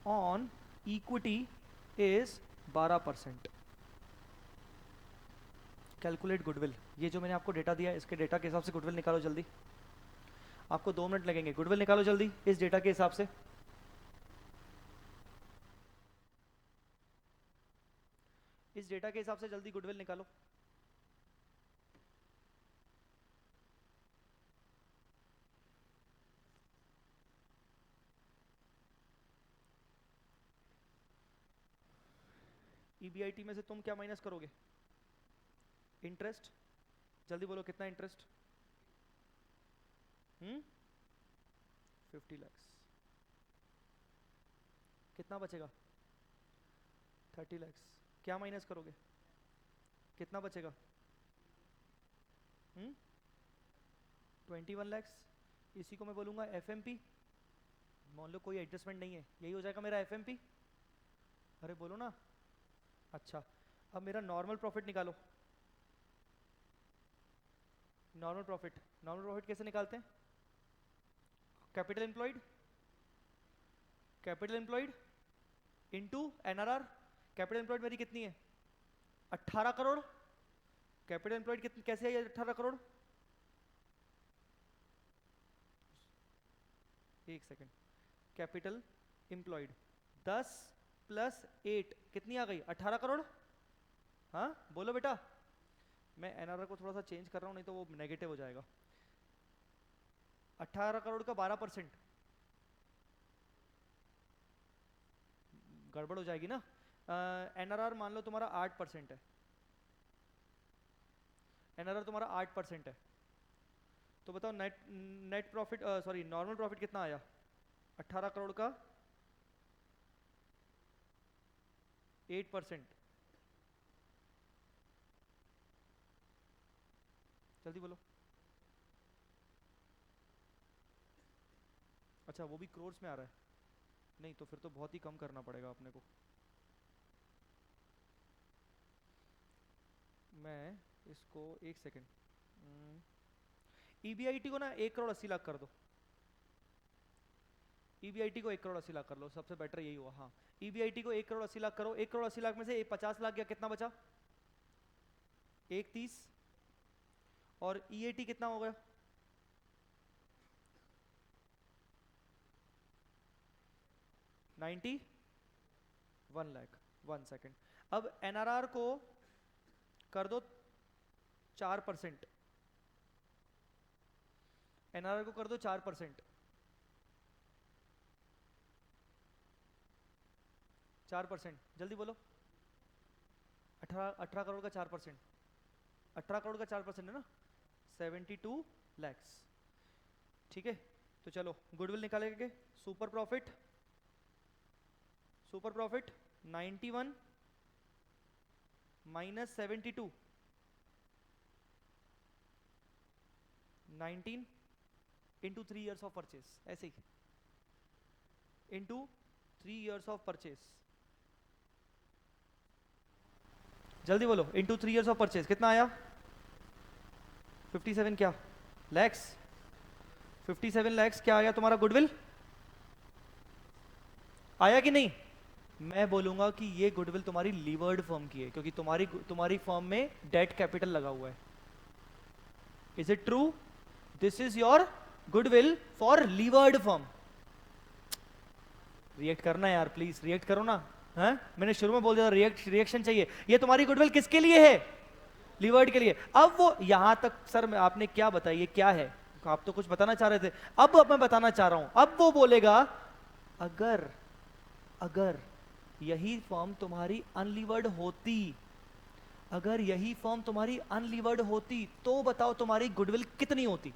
on equity is 12%। Calculate goodwill. ये जो मैंने आपको डेटा दिया है इसके डेटा के हिसाब से गुडविल निकालो जल्दी। आपको 2 मिनट लगेंगे, गुडविल निकालो जल्दी इस डेटा के हिसाब से। इस डेटा के हिसाब से जल्दी गुडविल निकालो। ईबीआईटी में से तुम क्या माइनस करोगे? इंटरेस्ट, जल्दी बोलो कितना इंटरेस्ट? 50 lakhs। कितना बचेगा? 30 lakhs। क्या माइनस करोगे? कितना बचेगा? 21 lakhs। इसी को मैं बोलूँगा एफएमपी। मान लो कोई एडजस्टमेंट नहीं है, यही हो जाएगा मेरा एफएमपी। अरे बोलो ना। अच्छा, अब मेरा नॉर्मल प्रॉफिट निकालो। नॉर्मल प्रॉफिट कैसे निकालते हैं? Capital employed, capital employed into NRR. Capital employed मेरी कितनी है? 18 करोड़। कैपिटल एम्प्लॉयड कितनी, कैसे है 18 करोड़? एक सेकेंड। कैपिटल एम्प्लॉयड 10 प्लस 8 कितनी आ गई? 18 करोड़। हाँ बोलो बेटा। मैं एनआरआर को थोड़ा सा चेंज कर रहा हूँ, नहीं तो वो नेगेटिव हो जाएगा। 18 करोड़ का 12%, गड़बड़ हो जाएगी ना। एनआरआर मान लो तुम्हारा 8% है। एनआरआर तुम्हारा 8% है, तो बताओ net profit, sorry normal profit कितना आया? 18 करोड़ का 8%। जल्दी बोलो। अच्छा वो भी क्रोर्स में आ रहा है? नहीं तो फिर तो बहुत ही कम करना पड़ेगा अपने को। मैं इसको एक सेकेंड, ईबीआईटी को ना 1 करोड़ 80 लाख कर दो। ईबीआईटी को 1 करोड़ 80 लाख कर लो, सबसे बेटर यही हुआ। हाँ ईबीआईटी को 1 करोड़ 80 लाख करो। 1 करोड़ 80 लाख में से 50 लाख गया, कितना बचा? 130। और ईएटी कितना हो गया? 91 लाख। 1 सेकेंड। अब एनआरआर को कर दो 4%। एनआरआर को कर दो 4%। 4%, जल्दी बोलो। 18 करोड़ का 4%, 18 करोड़ का 4% है ना, 72 लैक्स। ठीक है, तो चलो गुडविल निकालेंगे। Super profit, super profit 91 minus 72, 19 into 3 years of purchase, ऐसे ही इंटू 3 ईयर्स ऑफ परचेस। जल्दी बोलो, इंटू 3 ईयर्स ऑफ परचेस कितना आया? 57 क्या लैक्स? 57 लैक्स क्या आया तुम्हारा गुडविल? आया कि नहीं? मैं बोलूंगा कि ये गुडविल तुम्हारी लीवर्ड फर्म की है, क्योंकि तुम्हारी फर्म में डेट कैपिटल लगा हुआ है। Is it true? This is your goodwill for levered firm. React करना यार, प्लीज रिएक्ट करो ना। हाँ मैंने शुरू में बोल दिया रिएक्शन चाहिए। ये तुम्हारी गुडविल किसके लिए है? लीवर्ड के लिए। अब वो यहां तक सर आपने क्या बताया, ये क्या है? आप तो कुछ बताना चाह रहे थे, अब मैं बताना चाह रहा हूं। अब वो बोलेगा अगर अगर यही फर्म तुम्हारी अनलीवर्ड होती, अगर यही फर्म तुम्हारी अनलीवर्ड होती तो बताओ तुम्हारी गुडविल कितनी होती?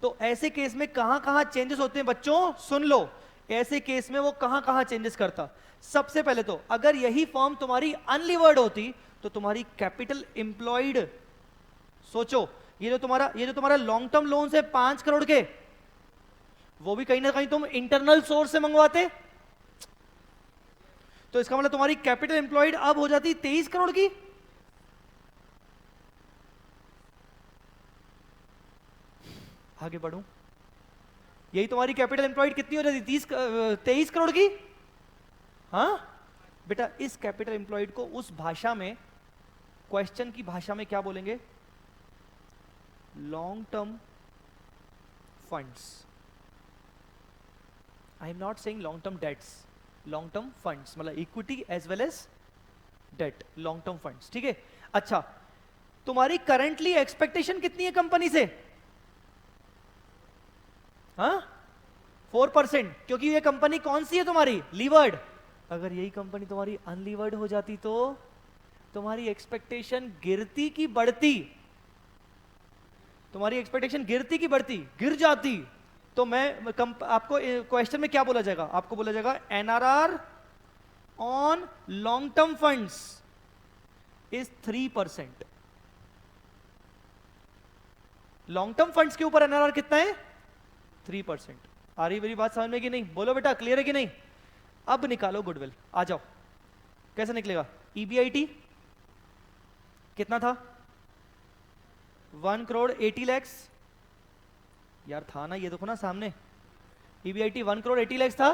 तो ऐसे केस में कहां कहां चेंजेस होते हैं बच्चों, सुन लो। ऐसे केस में वो कहां कहां चेंजेस करता? सबसे पहले तो अगर यही फर्म तुम्हारी अनलीवर्ड होती तो तुम्हारी कैपिटल एम्प्लॉयड, सोचो ये जो तुम्हारा लॉन्ग टर्म लोन है 5 करोड़ के, वो भी कहीं ना कहीं तुम इंटरनल सोर्स से मंगवाते। तो इसका मतलब तुम्हारी कैपिटल एम्प्लॉयड अब हो जाती 23 करोड़ की। आगे बढ़ूं, यही तुम्हारी कैपिटल एम्प्लॉयड कितनी हो जाती? 23 करोड़ की। हाँ बेटा, इस कैपिटल एम्प्लॉयड को उस भाषा में, क्वेश्चन की भाषा में क्या बोलेंगे? Long term funds. I am not saying long term debts, long term funds, मतलब equity as well as debt, long term funds, ठीक है। अच्छा, तुम्हारी करंटली एक्सपेक्टेशन कितनी है कंपनी से? हाँ, 4%, क्योंकि ये कंपनी कौन सी है तुम्हारी? लीवर्ड। अगर यही कंपनी तुम्हारी अनलीवर्ड हो जाती तो तुम्हारी एक्सपेक्टेशन गिरती की बढ़ती? तुम्हारी एक्सपेक्टेशन गिरती की बढ़ती? गिर जाती। तो मैं आपको क्वेश्चन में क्या बोला जाएगा? आपको बोला जाएगा NRR on long term funds is 3%। Long term funds के ऊपर एनआरआर कितना है? 3%। आ रही मेरी बात समझ में कि नहीं? बोलो बेटा, क्लियर है कि नहीं? अब निकालो गुडविल, आ जाओ। कैसे निकलेगा? ईबीआईटी कितना था? 1 करोड़ 80 लैक्स। यार था ना, ये देखो ना सामने, ईबीआईटी 1 करोड़ 80 लैक्स था।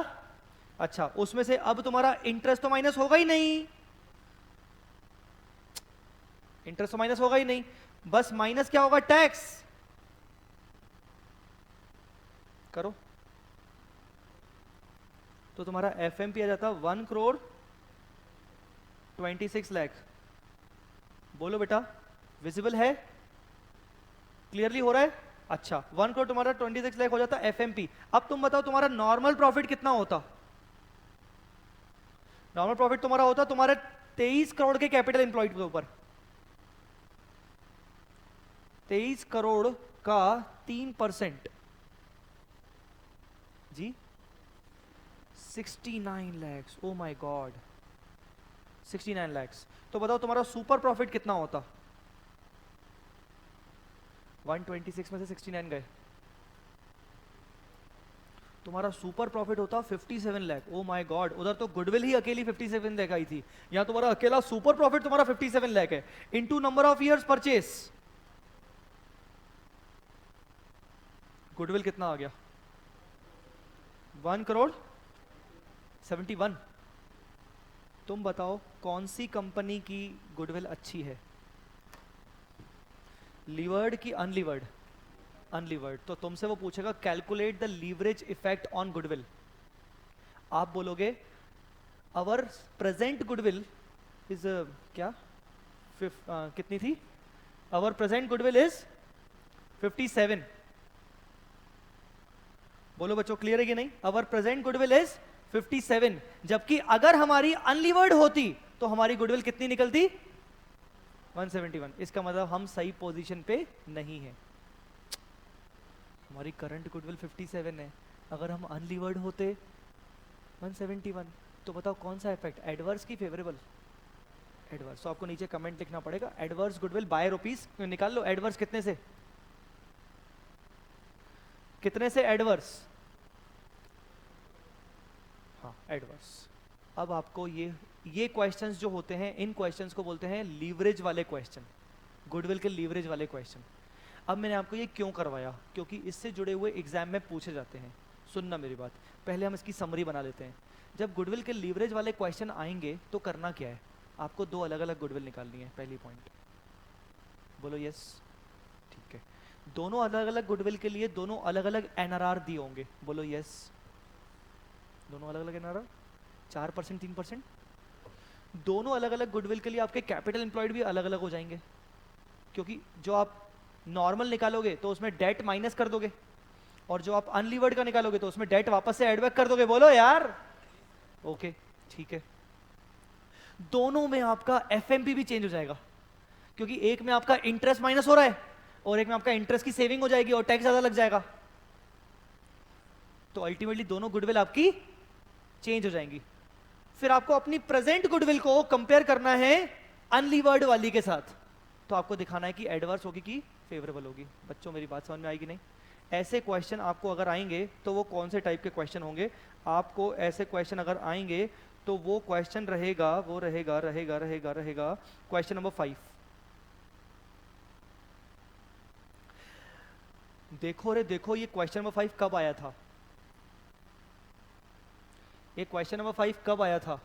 अच्छा, उसमें से अब तुम्हारा इंटरेस्ट तो माइनस होगा ही नहीं, इंटरेस्ट तो माइनस होगा ही नहीं, बस माइनस क्या होगा? टैक्स। करो तो तुम्हारा एफएमपी आ जाता 1 करोड़ 26 लाख। बोलो बेटा, विजिबल है? क्लियरली हो रहा है? अच्छा, 1 करोड़ तुम्हारा 26 लाख हो जाता एफएमपी। अब तुम बताओ तुम्हारा नॉर्मल प्रॉफिट कितना होता? नॉर्मल प्रॉफिट तुम्हारा होता तुम्हारे 23 करोड़ के कैपिटल एम्प्लॉयड के ऊपर। 23 करोड़ का 3% जी 69 lakhs. Oh my God, 69 lakhs. तो बताओ तुम्हारा सुपर प्रॉफिट कितना होता? 126 में से 69 गए, तुम्हारा सुपर प्रॉफिट होता 57 लाख। ओ माय गॉड, उधर तो गुडविल ही अकेली 57 लाख आई थी, यहां तुम्हारा अकेला सुपर प्रॉफिट तुम्हारा 57 लाख है। Into number of years purchase, goodwill कितना आ गया? 1 करोड़ 71। तुम बताओ कौन सी कंपनी की गुडविल अच्छी है, लीवर्ड की अनलीवर्ड? अनलीवर्ड। तो तुमसे वो पूछेगा calculate the leverage effect on goodwill. आप बोलोगे अवर प्रेजेंट गुडविल इज क्या कितनी थी? अवर प्रेजेंट गुडविल इज 57। बोलो बच्चों, क्लियर है कि नहीं? अवर प्रेजेंट गुडविल इज 57, जबकि अगर हमारी अनलीवर्ड होती तो हमारी गुडविल कितनी निकलती? 171। इसका मतलब हम सही पोजीशन पे नहीं है। हमारी करंट गुडविल 57 है, अगर हम अनलीवर्ड होते 171। तो बताओ कौन सा इफेक्ट, एडवर्स की फेवरेबल? एडवर्स। तो आपको नीचे कमेंट लिखना पड़ेगा, एडवर्स गुडविल बाय रुपीस निकाल लो। एडवर्स कितने से? कितने से एडवर्स? हाँ, एडवर्स। अब आपको ये क्वेश्चंस जो होते हैं, इन क्वेश्चंस को बोलते हैं लीवरेज वाले क्वेश्चन, गुडविल के लीवरेज वाले क्वेश्चन। अब मैंने आपको ये क्यों करवाया? क्योंकि इससे जुड़े हुए एग्जाम में पूछे जाते हैं। सुनना मेरी बात, पहले हम इसकी समरी बना लेते हैं। जब गुडविल के लीवरेज वाले क्वेश्चन आएंगे तो करना क्या है? आपको दो अलग अलग गुडविल निकालनी है। पहली पॉइंट, बोलो यस, ठीक है। दोनों अलग अलग गुडविल के लिए दोनों अलग अलग एनआरआर दिए होंगे। बोलो यस, दोनों अलग अलग एनआरआर, 4% 3%। दोनों अलग अलग गुडविल के लिए आपके कैपिटल एम्प्लॉयड भी अलग अलग हो जाएंगे, क्योंकि जो आप नॉर्मल निकालोगे तो उसमें डेट माइनस कर दोगे, और जो आप अनलीवर्ड का निकालोगे तो उसमें डेट वापस से एडबैक कर दोगे। बोलो यार, ओके ठीक है। दोनों में आपका एफएमपी भी चेंज हो जाएगा, क्योंकि एक में आपका इंटरेस्ट माइनस हो रहा है और एक में आपका इंटरेस्ट की सेविंग हो जाएगी और टैक्स ज्यादा लग जाएगा। तो अल्टीमेटली दोनों गुडविल आपकी चेंज हो जाएंगी। फिर आपको अपनी प्रेजेंट गुडविल को कंपेयर करना है अनलीवर्ड वाली के साथ। तो आपको दिखाना है कि एडवर्स होगी कि फेवरेबल होगी। बच्चों मेरी बात समझ में आएगी नहीं? ऐसे क्वेश्चन आपको अगर आएंगे तो वो कौन से टाइप के क्वेश्चन होंगे? आपको ऐसे क्वेश्चन अगर आएंगे तो वो क्वेश्चन रहेगा, वो रहेगा रहेगा रहेगा रहेगा क्वेश्चन नंबर 5। देखो रे देखो, ये क्वेश्चन नंबर 5 कब आया था? ये क्वेश्चन नंबर 5 कब आया था?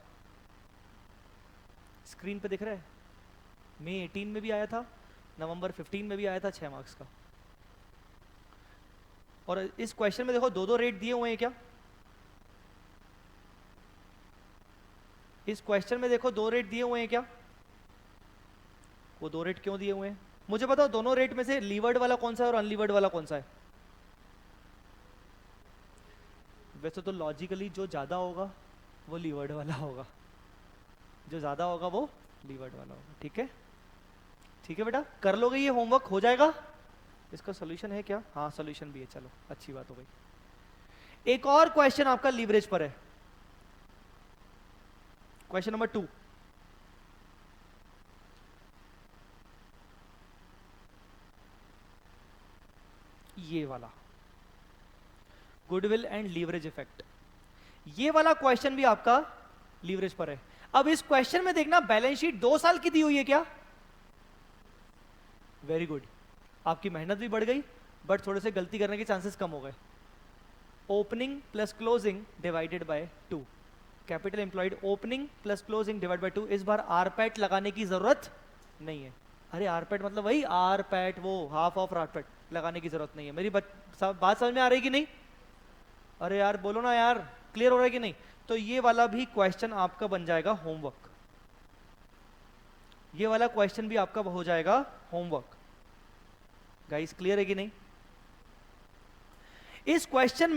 स्क्रीन पे दिख रहा है? मई 18 में भी आया था, नवंबर 15 में भी आया था, 6 मार्क्स का। और इस क्वेश्चन में देखो दो दो रेट दिए हुए हैं क्या? इस क्वेश्चन में देखो दो रेट दिए हुए हैं क्या? वो दो रेट क्यों दिए हुए हैं? मुझे बताओ दोनों रेट में से लीवर्ड वाला कौन सा है और अनलीवर्ड वाला कौन सा है? वैसे तो लॉजिकली जो ज़्यादा होगा वो लीवर्ड वाला होगा, जो ज़्यादा होगा वो लीवर्ड वाला होगा। ठीक है, ठीक है बेटा, कर लोगे ये होमवर्क, हो जाएगा। इसका सोल्यूशन है क्या? हाँ सोल्यूशन भी है, चलो अच्छी बात हो गई। एक और क्वेश्चन आपका लीवरेज पर है, क्वेश्चन नंबर 2। ये वाला गुडविल एंड लीवरेज इफेक्ट, ये वाला क्वेश्चन भी आपका लीवरेज पर है। अब इस क्वेश्चन में देखना बैलेंस शीट 2 साल की दी हुई है क्या? वेरी गुड, आपकी मेहनत भी बढ़ गई बट थोड़े से गलती करने के चांसेस कम हो गए। Opening plus closing divided by 2, capital employed opening plus closing divide by 2। इस बार आरपैट लगाने की जरूरत नहीं है। अरे आरपैट मतलब वही आरपैट, वो हाफ ऑफ आरपैट लगाने की जरूरत नहीं है। मेरी बात समझ में आ रही कि नहीं? अरे यार बोलो ना यार, क्लियर हो रहा है कि नहीं? तो ये वाला भी क्वेश्चन आपका बन जाएगा होमवर्क, ये वाला क्वेश्चन भी आपका हो जाएगा होमवर्क। गाइस क्लियर है कि नहीं? इस क्वेश्चन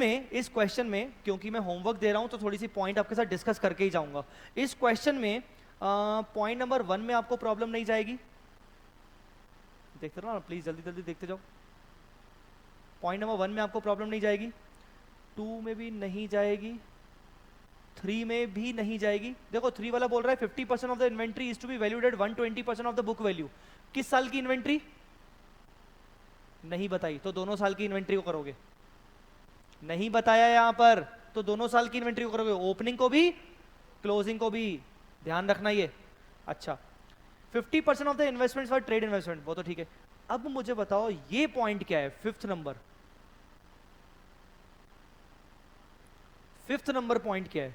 में क्योंकि मैं होमवर्क दे रहा हूं तो थोड़ी सी पॉइंट आपके साथ डिस्कस करके ही जाऊंगा। इस क्वेश्चन में पॉइंट नंबर 1 में आपको प्रॉब्लम नहीं जाएगी, देखते रहो ना प्लीज, जल्दी जल्दी देखते जाओ। पॉइंट नंबर 1 में आपको प्रॉब्लम नहीं जाएगी, 2 में भी नहीं जाएगी, 3 में भी नहीं जाएगी। देखो 3 वाला बोल रहा है 50% of the inventory is to be valued at 120% of the book value. किस साल की इन्वेंट्री? नहीं बताई, तो दोनों साल की इन्वेंट्री को करोगे। नहीं बताया यहां पर, तो दोनों साल की इन्वेंट्री को करोगे, ओपनिंग को भी क्लोजिंग को भी, ध्यान रखना ये। अच्छा 50% of the investment for trade investment, वो तो ठीक है। अब मुझे बताओ ये पॉइंट क्या है, फिफ्थ नंबर पॉइंट क्या है?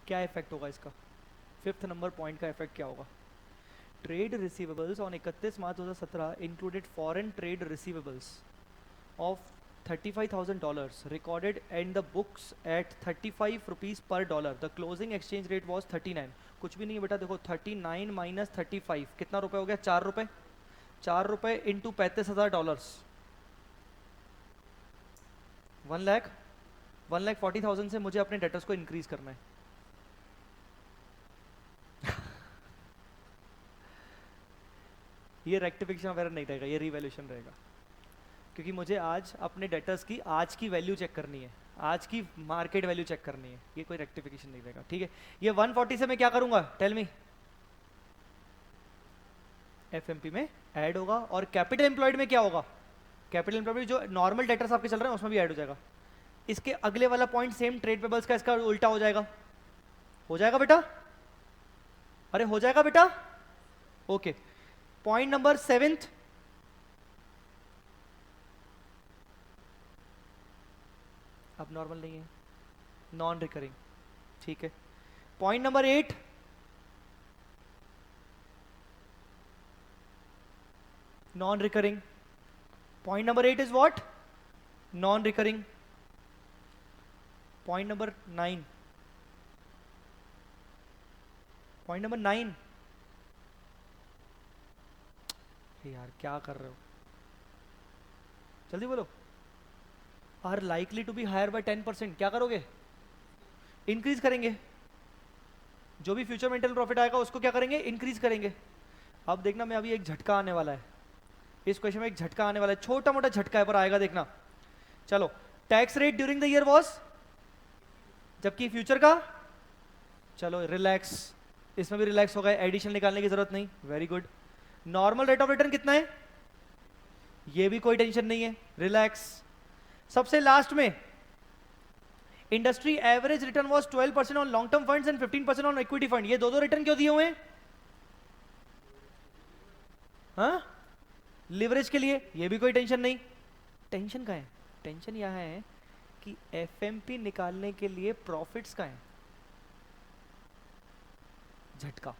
क्या इफेक्ट होगा इसका? फिफ्थ नंबर पॉइंट का इफेक्ट क्या होगा? Trade receivables on 31 March 2017 included foreign trade receivables of $35,000 recorded in the books at 35 rupees per dollar. The closing exchange rate was 39। कुछ भी नहीं है बेटा, देखो 39 माइनस 35 कितना रुपए हो गया? 4 रुपए। 4 रुपए इंटू $35,000, 1,40,000 से मुझे अपने डेटर्स को इंक्रीज करना है। ये रेक्टिफिकेशन वगैरह नहीं रहेगा, ये रिवैल्यूएशन रहेगा, क्योंकि मुझे आज अपने डेटर्स की आज की वैल्यू चेक करनी है, आज की मार्केट वैल्यू चेक करनी है, ये कोई रेक्टिफिकेशन नहीं रहेगा। ठीक है, ये 140 से मैं क्या करूंगा? Tell me. एफएमपी में ऐड होगा, और कैपिटल एम्प्लॉयड में क्या होगा? कैपिटल एम्प्लॉयड जो नॉर्मल डेटर्स आपके चल रहे हैं उसमें भी ऐड हो जाएगा। इसके अगले वाला पॉइंट सेम ट्रेड पेबल्स का, इसका उल्टा हो जाएगा। हो जाएगा बेटा? अरे हो जाएगा बेटा? ओके, पॉइंट नंबर 7th, अब नॉर्मल नहीं है, नॉन रिकरिंग। ठीक है, point number 8, non recurring. Point number 8 is what? Non recurring. Point number 9, point number 9, यार क्या कर रहे हो, जल्दी बोलो। Are likely to be higher by 10%, क्या करोगे? इंक्रीज करेंगे। जो भी फ्यूचर मेंटल प्रॉफिट आएगा उसको क्या करेंगे? इंक्रीज करेंगे। अब देखना, मैं अभी एक झटका आने वाला है इस क्वेश्चन में, एक झटका आने वाला है, छोटा मोटा झटका है पर आएगा, देखना। चलो, tax rate during the year was, जबकि फ्यूचर का, चलो रिलैक्स, इसमें भी रिलैक्स होगा, एडिशन निकालने की जरूरत नहीं। Very good. Normal rate of return कितना है? ये भी कोई टेंशन नहीं है, रिलैक्स। सबसे लास्ट में industry average return was 12% on long term funds and 15% on equity fund. ये दो रिटर्न क्यों दिए हुए हैं? हाँ, लिवरेज के लिए। ये भी कोई टेंशन नहीं। टेंशन का है? टेंशन यह है कि एफएमपी निकालने के लिए प्रॉफिट्स का है। झटका,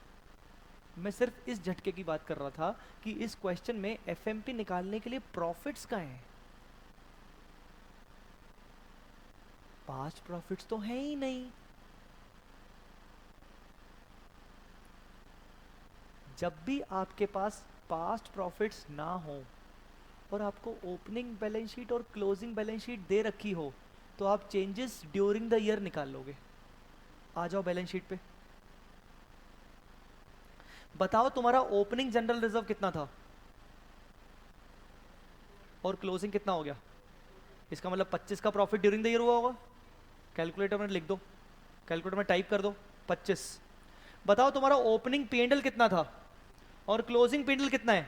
मैं सिर्फ इस झटके की बात कर रहा था कि इस क्वेश्चन में एफएमपी निकालने के लिए प्रॉफिट्स का है। बात पास्ट प्रॉफिट्स तो है ही नहीं। जब भी आपके पास पास्ट प्रॉफिट्स ना हो और आपको ओपनिंग बैलेंस शीट और क्लोजिंग बैलेंस शीट दे रखी हो तो आप चेंजेस ड्यूरिंग द ईयर निकाल लोगे। आ जाओ बैलेंस शीट पे, बताओ तुम्हारा ओपनिंग जनरल रिजर्व कितना था और क्लोजिंग कितना हो गया। इसका मतलब 25 का प्रॉफिट ड्यूरिंग द ईयर हुआ होगा। कैलकुलेटर में लिख दो, कैलकुलेटर में टाइप कर दो 25। बताओ तुम्हारा ओपनिंग P&L कितना था और क्लोजिंग P&L कितना है।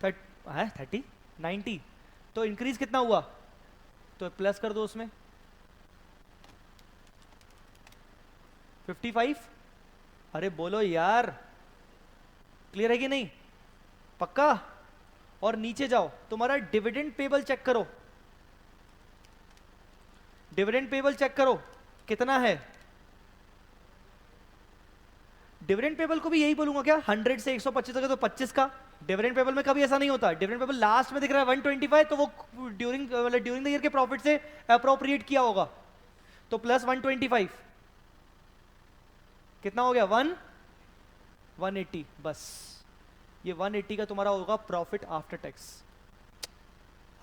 30 90, तो इंक्रीज कितना हुआ, तो प्लस कर दो उसमें 55। अरे बोलो यार, क्लियर है कि नहीं, पक्का। और नीचे जाओ, तुम्हारा डिविडेंड पेबल चेक करो, डिविडेंड पेबल चेक करो कितना है। डिविडेंड पेबल को भी यही बोलूंगा क्या, 100 से 125 तक है तो 25 का। डिविडेंड पेबल में कभी ऐसा नहीं होता, डिविडेंड पेबल लास्ट में दिख रहा है 125, तो वो ड्यूरिंग द ईयर के प्रॉफिट से अप्रोप्रिएट किया होगा, तो प्लस 125 कितना हो गया 180। बस ये 180 का तुम्हारा होगा profit after tax.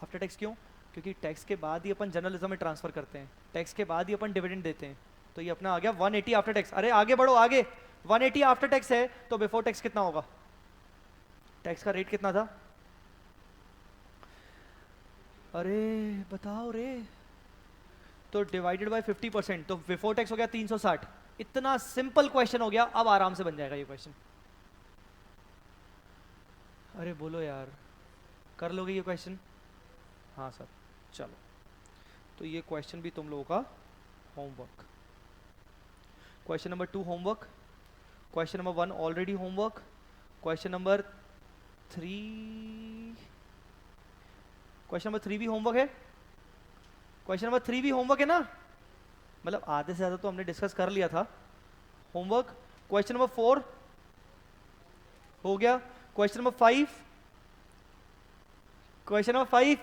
After tax क्यों, क्योंकि टैक्स के बाद ही अपन जनरल रिजर्व में ट्रांसफर करते हैं, टैक्स के बाद ही अपन डिविडेंड देते हैं, तो ये अपना आ गया 180 आफ्टर टैक्स। अरे आगे बढ़ो आगे, 180 आफ्टर टैक्स है तो बिफोर टैक्स कितना होगा, टैक्स का रेट कितना था, अरे बताओ रे, तो डिवाइडेड बाय 50%, तो बिफोर टैक्स हो गया 360। इतना सिंपल क्वेश्चन हो गया, अब आराम से बन जाएगा ये क्वेश्चन। अरे बोलो यार, कर लोगे ये क्वेश्चन। हाँ सर, चलो तो ये क्वेश्चन भी तुम लोगों का homework. Question number 2 homework, question number 1 already homework, question number 3, question number 3 भी होमवर्क है, क्वेश्चन नंबर 3 भी होमवर्क है ना, मतलब आधे से ज्यादा तो हमने डिस्कस कर लिया था होमवर्क। क्वेश्चन नंबर 4 हो गया, question number 5, question number 5,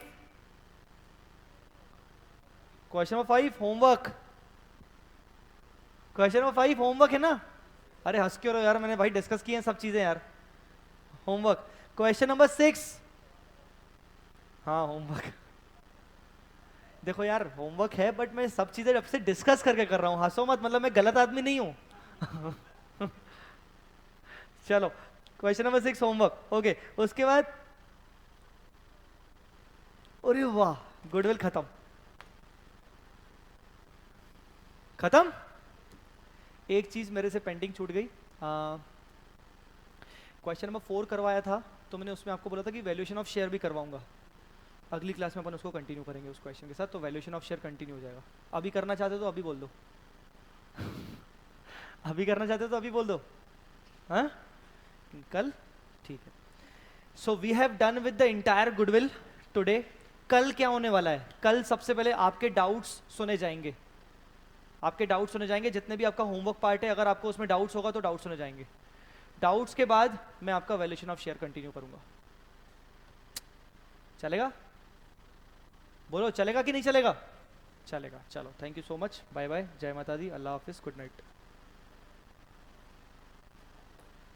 question number 5 homework, question number 5 homework है ना। अरे हंस क्यों रहे हो यार, मैंने भाई डिस्कस किए हैं सब चीजें यार। होमवर्क क्वेश्चन नंबर 6, हाँ होमवर्क। देखो यार होमवर्क है, बट मैं सब चीजें अब से डिस्कस करके कर रहा हूँ, हंसो मत, मतलब मैं गलत आदमी नहीं हूं। चलो क्वेश्चन नंबर 6 होमवर्क ओके। उसके बाद अरे वाह, गुडविल खत्म, खत्म। एक चीज मेरे से पेंडिंग छूट गई, क्वेश्चन नंबर 4 करवाया था तो मैंने उसमें आपको बोला था कि वैल्यूएशन ऑफ शेयर भी करवाऊंगा, अगली क्लास में अपन उसको कंटिन्यू करेंगे उस क्वेश्चन के साथ, तो वैल्यूएशन ऑफ शेयर कंटिन्यू हो जाएगा। अभी करना चाहते हो तो अभी बोल दो। अभी करना चाहते हो तो अभी बोल दो, हाँ कल, ठीक है। So we have done with the entire goodwill today. कल क्या होने वाला है, कल सबसे पहले आपके डाउट्स सुने जाएंगे, आपके डाउट्स सुने जाएंगे, जितने भी आपका होमवर्क पार्ट है अगर आपको उसमें डाउट्स होगा तो डाउट्स सुने जाएंगे। डाउट्स के बाद मैं आपका वैल्यूएशन ऑफ शेयर कंटिन्यू करूंगा, चलेगा, बोलो चलेगा कि नहीं चलेगा, चलेगा। चलो thank you so much, bye bye, जय माता दी, अल्लाह हाफिज, गुड नाइट।